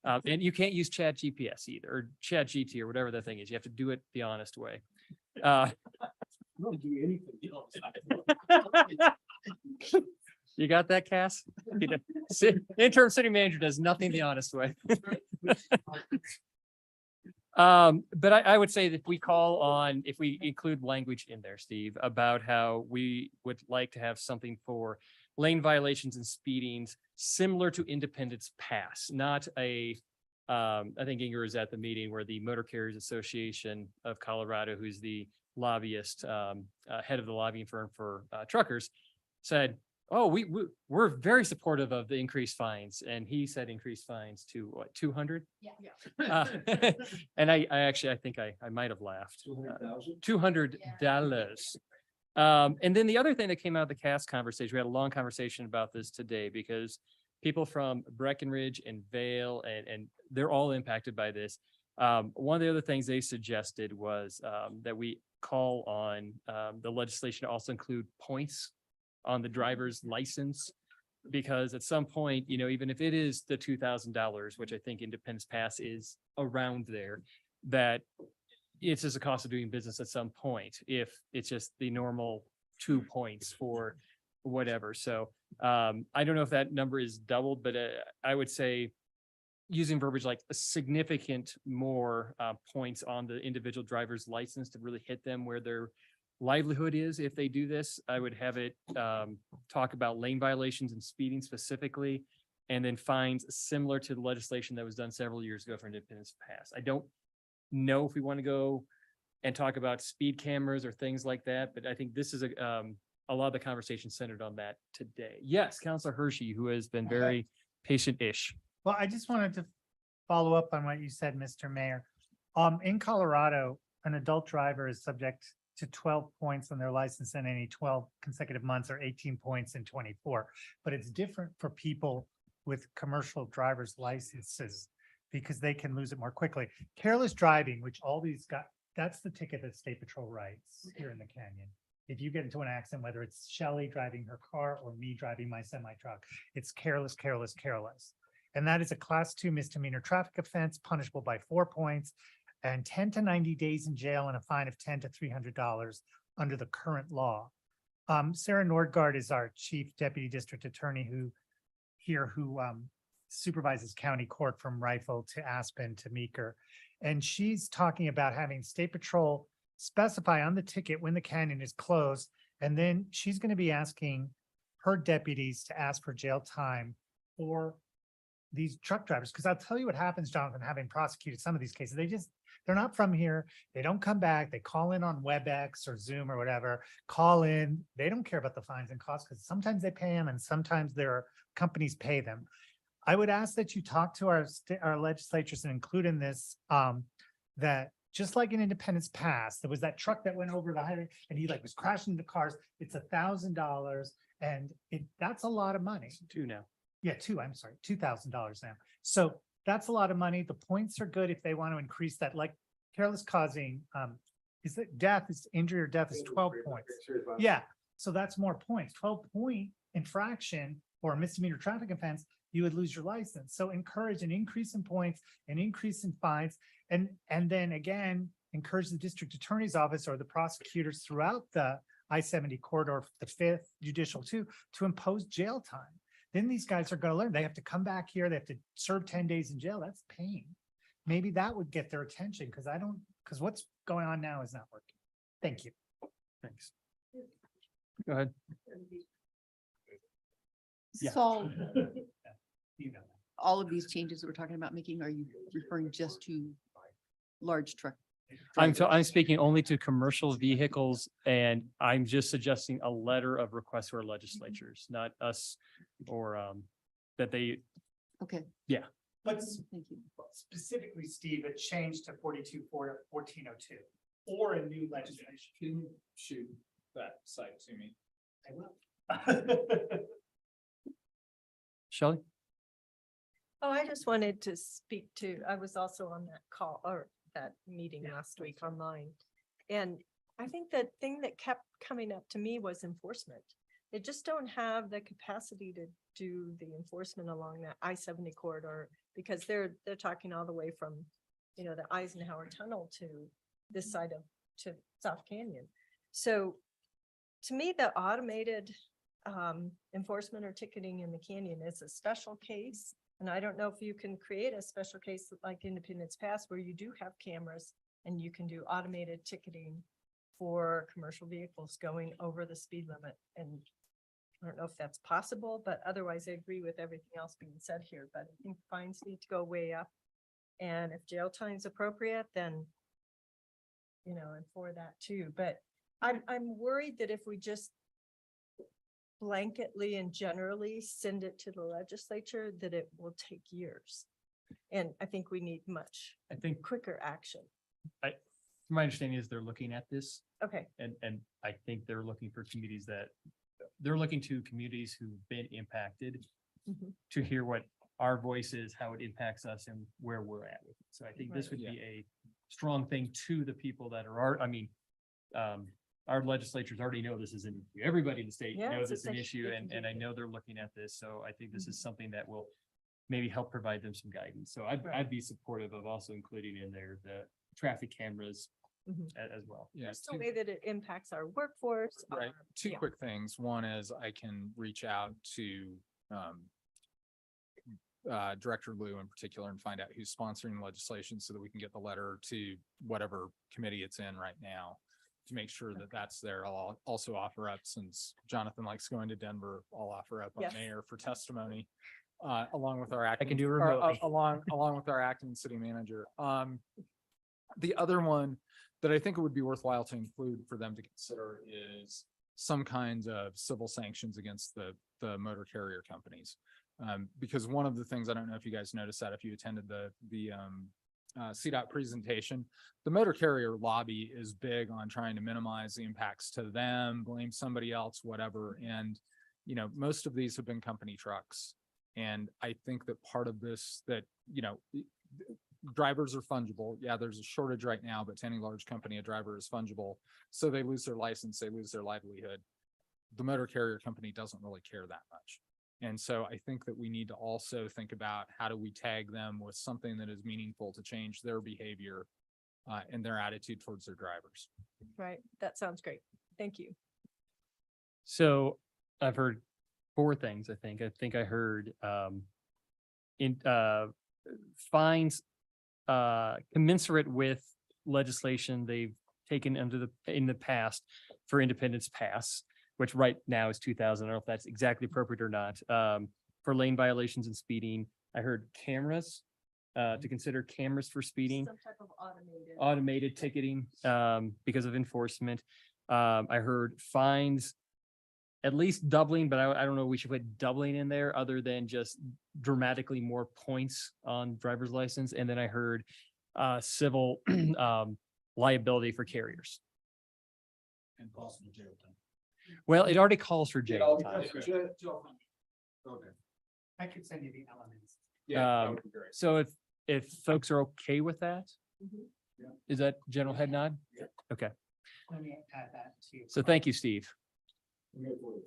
And you can't use Chat GPS either, or Chat GT or whatever that thing is. You have to do it the honest way. Don't do anything else. You got that, Cass? Interim city manager does nothing the honest way. But I would say that if we include language in there, Steve, about how we would like to have something for lane violations and speedings similar to Independence Pass, not I think Inger was at the meeting where the Motor Carriers Association of Colorado, who's the lobbyist, head of the lobbying firm for truckers, said, oh, we're very supportive of the increased fines. And he said increased fines to what, 200? Yeah. And I think I might have laughed. $200. And then the other thing that came out of the CAS conversation, we had a long conversation about this today because people from Breckenridge and Vale and they're all impacted by this. One of the other things they suggested was that we call on the legislation to also include points on the driver's license. Because at some point, even if it is the $2,000, which I think Independence Pass is around there, that it's just a cost of doing business at some point, if it's just the normal 2 points for whatever. So I don't know if that number is doubled, but I would say using verbiage like a significant more points on the individual driver's license to really hit them where their livelihood is. If they do this, I would have it talk about lane violations and speeding specifically, and then fines similar to the legislation that was done several years ago for Independence Pass. I don't know if we want to go and talk about speed cameras or things like that, but I think this is a lot of the conversation centered on that today. Yes, Councilor Hershey, who has been very patient-ish. Well, I just wanted to follow up on what you said, Mr. Mayor. In Colorado, an adult driver is subject to 12 points on their license in any 12 consecutive months or 18 points in 24. But it's different for people with commercial driver's licenses because they can lose it more quickly. Careless driving, which all these got, that's the ticket that State Patrol writes here in the Canyon. If you get into an accident, whether it's Shelley driving her car or me driving my semi truck, it's careless, careless, careless. And that is a class 2 misdemeanor traffic offense punishable by 4 points and 10 to 90 days in jail and a fine of $10 to $300 under the current law. Sarah Nordgaard is our chief deputy district attorney who supervises county court from Rifle to Aspen to Meeker. And she's talking about having State Patrol specify on the ticket when the canyon is closed. And then she's going to be asking her deputies to ask for jail time for these truck drivers. Because I'll tell you what happens, Jonathan, having prosecuted some of these cases, they're not from here. They don't come back. They call in on WebEx or Zoom or whatever, call in. They don't care about the fines and costs because sometimes they pay them and sometimes their companies pay them. I would ask that you talk to our legislatures and include in this that just like in Independence Pass, there was that truck that went over the highway and he was crashing into cars. It's $1,000 and that's a lot of money. Two now. Yeah, I'm sorry, $2,000 now. So that's a lot of money. The points are good if they want to increase that, like careless causing, is injury or death is 12 points. Yeah, so that's more points. 12-point infraction or a misdemeanor traffic offense, you would lose your license. So encourage an increase in points, an increase in fines, and then again, encourage the district attorney's office or the prosecutors throughout the I-70 corridor, the 5th judicial too, to impose jail time. Then these guys are going to learn. They have to come back here. They have to serve 10 days in jail. That's pain. Maybe that would get their attention because what's going on now is not working. Thank you. Thanks. Go ahead. Yeah. So all of these changes that we're talking about making, are you referring just to large truck? I'm speaking only to commercial vehicles, and I'm just suggesting a letter of request to our legislatures, not us or that they. Okay. Yeah. But Thank you. specifically, Steve, it changed to 42.1402 or a new legislation. Can you shoot that site to me? I will. Shelley? Oh, I just wanted to speak to, I was also on that call or that meeting last week online. And I think the thing that kept coming up to me was enforcement. They just don't have the capacity to do the enforcement along that I-70 corridor because they're talking all the way from, the Eisenhower Tunnel to this side to South Canyon. So to me, the automated enforcement or ticketing in the canyon is a special case. And I don't know if you can create a special case like Independence Pass where you do have cameras and you can do automated ticketing for commercial vehicles going over the speed limit. And I don't know if that's possible, but otherwise I agree with everything else being said here, but I think fines need to go way up. And if jail time's appropriate, then, you know, I'm for that too. But I'm worried that if we just blanketly and generally send it to the legislature, that it will take years. And I think we need much I think quicker action. my understanding is they're looking at this Okay, and I think they're looking for they're looking to communities who've been impacted Mhm. to hear what our voice is, how it impacts us and where we're at with it. So I think this Right. would be a strong thing to the people that are, our legislatures already know this is an issue. Everybody in the state Yeah, knows it's it's an a issue big and I know they're looking at this. So I think this is Mhm. something that will maybe help provide them some guidance. So I'd Right. be supportive of also including in there the traffic cameras Mhm. as well. Yeah. just the way that it impacts our workforce. Right. our- Two yeah. quick things. One is I can reach out to Director Liu in particular and find out who's sponsoring legislation so that we can get the letter to whatever committee it's in right now to make sure that that's there. I'll also offer up, since Jonathan likes going to Denver, I'll offer up a Yes. mayor for testimony along with our acting. can do or, remotely. along with our acting city manager. The other one that I think it would be worthwhile to include for them to consider is some kinds of civil sanctions against the motor carrier companies. Because one of the things, I don't know if you guys noticed that if you attended the CDOT presentation, the motor carrier lobby is big on trying to minimize the impacts to them, blame somebody else, whatever. And, you know, most of these have been company trucks. And I think that part of this drivers are fungible. Yeah, there's a shortage right now, but to any large company, a driver is fungible. So they lose their license, they lose their livelihood. The motor carrier company doesn't really care that much. And so I think that we need to also think about how do we tag them with something that is meaningful to change their behavior and their attitude towards their drivers. Right, that sounds great. Thank you. So I've heard four things, I think. I think I heard fines commensurate with legislation they've taken in the past for Independence Pass, which right now is 2,000. I don't know if that's exactly appropriate or not. For lane violations and speeding, I heard cameras, to consider cameras for speeding. Some type of Automated ticketing because of enforcement. I heard fines at least doubling, but I don't know, we should put doubling in there other than just dramatically more points on driver's license. And then I heard civil liability for carriers. And possible jail time. Well, it already calls for jail time. Okay. I could send you the elements. So if folks are okay with that, Mhm. is that general head nod? Yeah. Okay, Let me add that to you. so thank you, Steve.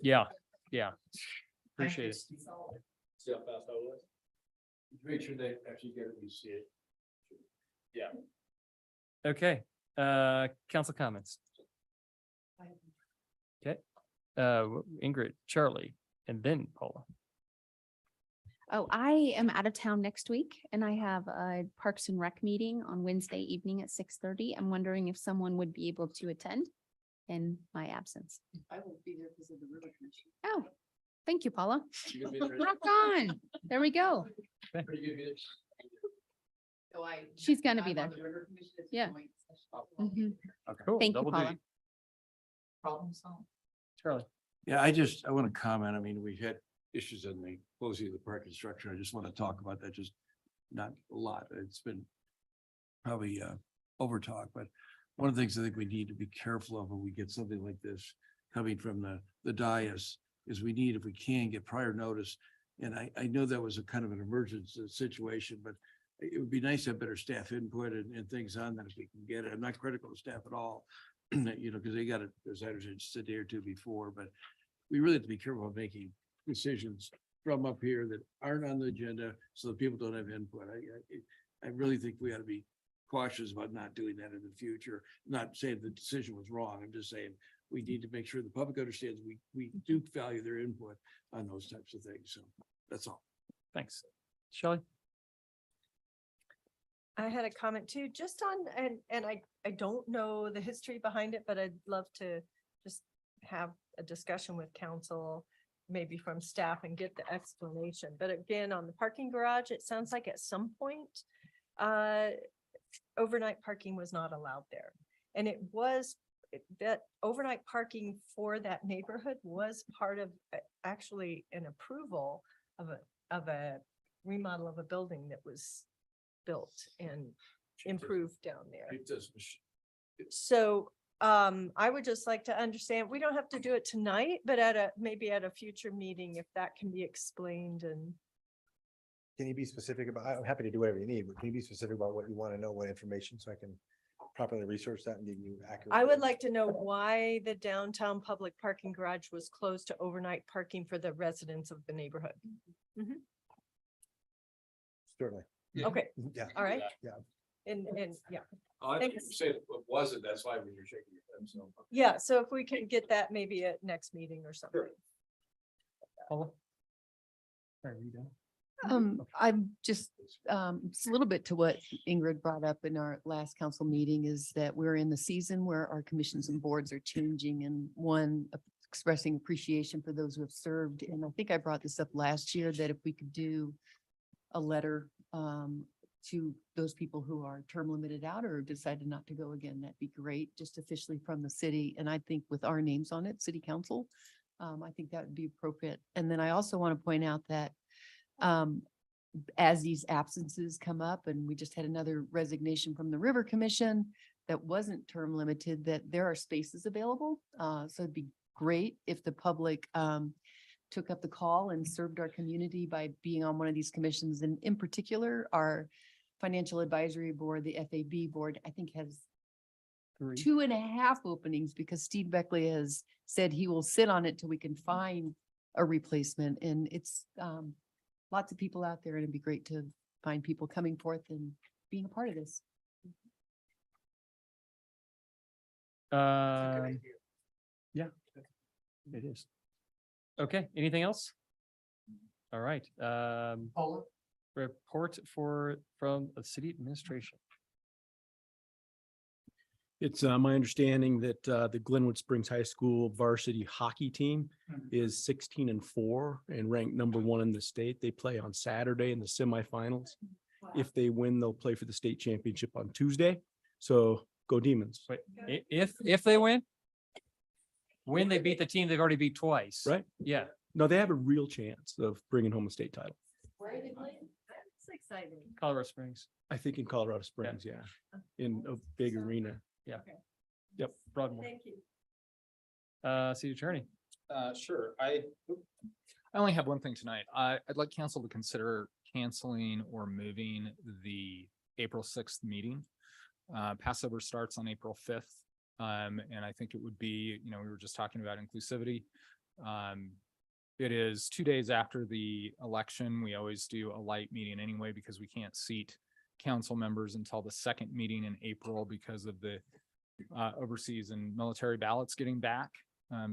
Yeah, yeah. Thank you, Appreciate it. Steve. See how fast I was? Make sure they actually get it, you see it. Yeah. Okay, council comments. Okay, Ingrid, Charlie, and then Paula. Oh, I am out of town next week and I have a Parks and Rec meeting on Wednesday evening at 6:30. I'm wondering if someone would be able to attend in my absence. I won't be there because of the river commission. Oh, thank you, Paula. You gonna be there? Rock on. There we go. Pretty good. So She's gonna be I'm on there. the river commission, it's a Yeah. joint session. Mhm. Cool, Thank you, double Paula. duty. Problem solved. Charlie. Yeah, I want to comment. I mean, we had issues in the closing of the park construction. I just want to talk about that, just not a lot. It's been probably over talk, but one of the things I think we need to be careful of when we get something like this coming from the dais is we need, if we can, get prior notice. And I know that was a kind of an emergency situation, but it would be nice to have better staff input and things on that if we can get it. I'm not critical of staff at all, because they got it, as I understand, just a day or two before, but we really have to be careful of making decisions from up here that aren't on the agenda so that people don't have input. I really think we ought to be cautious about not doing that in the future. Not saying the decision was wrong. I'm just saying we need to make sure the public understands we do value their input on those types of things. So that's all. Thanks. Shelley? I had a comment too, just on, and I don't know the history behind it, but I'd love to just have a discussion with council, maybe from staff, and get the explanation. But again, on the parking garage, it sounds like at some point, overnight parking was not allowed there. And it was, that overnight parking for that neighborhood was part of actually an approval of a remodel of a building that was built and improved down there. It does. So I would just like to understand, we don't have to do it tonight, but maybe at a future meeting, if that can be explained. And Can you be specific about, I'm happy to do whatever you need, but can you be specific about what you want to know, what information, so I can properly research that and give you accurate? I would like to know why the downtown public parking garage was closed to overnight parking for the residents of the neighborhood. Certainly. Okay, Yeah. all right. Yeah. And yeah, I think you said it wasn't, that's why when you're shaking your head, so. yeah. So if we can get that maybe at next meeting or something. Paula? Are you done? I'm just, it's a little bit to what Ingrid brought up in our last council meeting, is that we're in the season where our commissions and boards are changing, and one expressing appreciation for those who have served. And I think I brought this up last year, that if we could do a letter to those people who are term limited out or decided not to go again, that'd be great, just officially from the city. And I think with our names on it, city council, I think that would be appropriate. And then I also want to point out that as these absences come up, and we just had another resignation from the River Commission that wasn't term limited, that there are spaces available. So it'd be great if the public took up the call and served our community by being on one of these commissions. And in particular, our Financial Advisory Board, the FAB board, I think has 2.5 openings, because Steve Beckley has said he will sit on it till we can find a replacement. And it's lots of people out there, and it'd be great to find people coming forth and being a part of this. Yeah, it is. Okay, anything else? All right, report from the city administration. It's my understanding that the Glenwood Springs High School varsity hockey team is 16-4 and ranked #1 in the state. They play on Saturday in the semifinals. If they win, they'll play for the state championship on Tuesday. So go Demons. Wait, if they win? When they beat the team they've already beat twice. Right? Yeah. No, they have a real chance of bringing home a state title. Where are they playing? That's exciting. Colorado Springs. I think in Colorado Springs, yeah, in a big arena. Yeah. Okay. Yep. Broadmoor. Thank you. City attorney. Sure. I only have one thing tonight. I'd like council to consider canceling or moving the April 6th meeting. Passover starts on April 5th. And I think it would be, we were just talking about inclusivity. It is 2 days after the election. We always do a light meeting anyway, because we can't seat council members until the second meeting in April because of the overseas and military ballots getting back.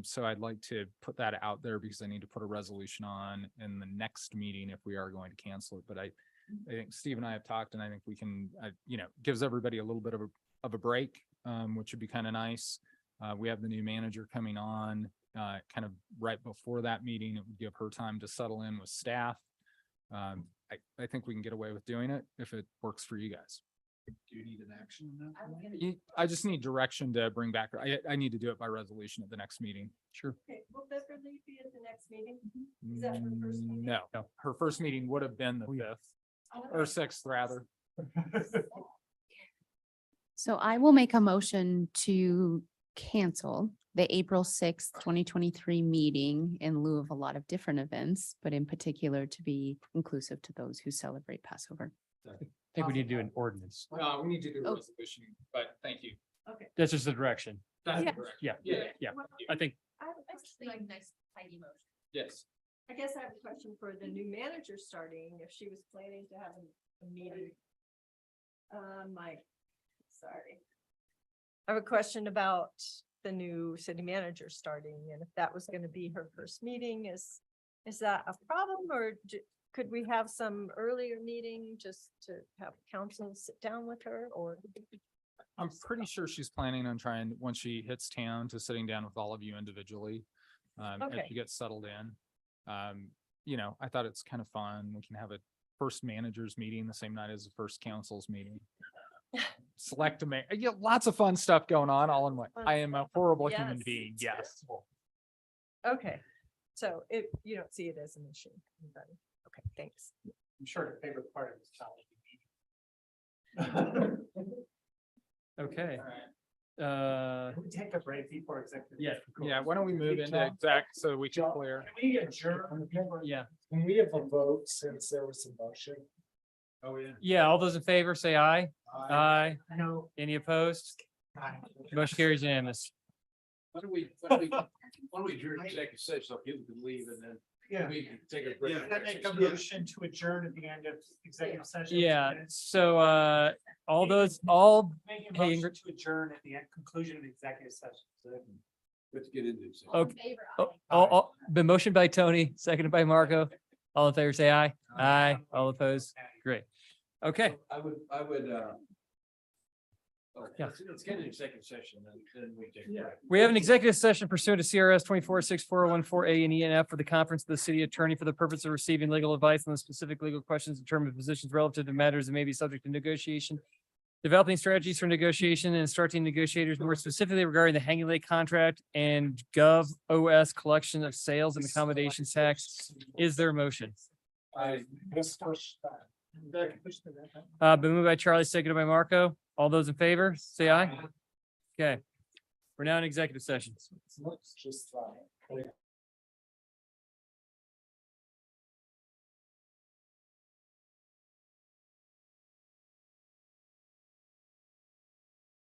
So I'd like to put that out there, because I need to put a resolution on in the next meeting if we are going to cancel it. But I think Steve and I have talked, and I think we can, gives everybody a little bit of a break, which would be kind of nice. We have the new manager coming on kind of right before that meeting. It would give her time to settle in with staff. I think we can get away with doing it if it works for you guys. Do you need an action on that? I just need direction to bring back. I need to do it by resolution at the next meeting. Sure. Okay, will Beverly be at the next meeting? Is that her first meeting? No, her first meeting would have been the 5th or 6th rather. So I will make a motion to cancel the April 6th, 2023 meeting in lieu of a lot of different events, but in particular to be inclusive to those who celebrate Passover. I think we need to do an ordinance. We need to do a resolution, but thank you. Okay. That's just the direction. That's Yeah. correct. Yeah. Yeah. I think I have a question. Nice tidy motion. Yes. I guess I have a question for the new manager starting, if she was planning to have a meeting. My Sorry. I have a question about the new city manager starting, and if that was gonna be her first meeting, is that a problem, or could we have some earlier meeting just to have council sit down with her, or? I'm pretty sure she's planning on trying, once she hits town, to sitting down with all of you individually. As Okay. she gets settled in. You know, I thought it's kind of fun. We can have a first managers meeting the same night as the first council's meeting. Select a lots of fun stuff going on all in one. I am a horrible human Yes. being. Yes. Okay, so you don't see it as an issue. Anybody? Okay, thanks. I'm sure her favorite part of this challenge. Okay. Can we take a break before executive? Yeah, why don't we move into exec so we can clear? Can we adjourn? Yeah. Can we have a vote since there was a motion? Oh, yeah. Yeah, all those in favor, say aye. Aye. No. Any opposed? Motion carries unanimous. Why don't we adjourn executive session so people can leave and then Yeah. we can take a break. Can I make a motion to adjourn at the end of executive session? Yeah, so, all those, Make a Hey, motion Ingrid. to adjourn at the conclusion of the executive session. Let's get into it. okay. Been motioned by Tony, seconded by Marco. All in favor, say aye. Aye. All opposed? Great. Okay. I would, Yeah. let's get an executive session and then we take. a break. We have an executive session pursuant to CRS 246414A and E and F for the conference of the city attorney for the purpose of receiving legal advice on the specific legal questions determined positions relative to matters that may be subject to negotiation, developing strategies for negotiation and instructing negotiators more specifically regarding the hanging lake contract and Gov OS collection of sales and accommodations tax. Is there a motion? Been moved by Charlie, seconded by Marco. All those in favor, say aye. Okay. We're now in executive session. Looks just fine.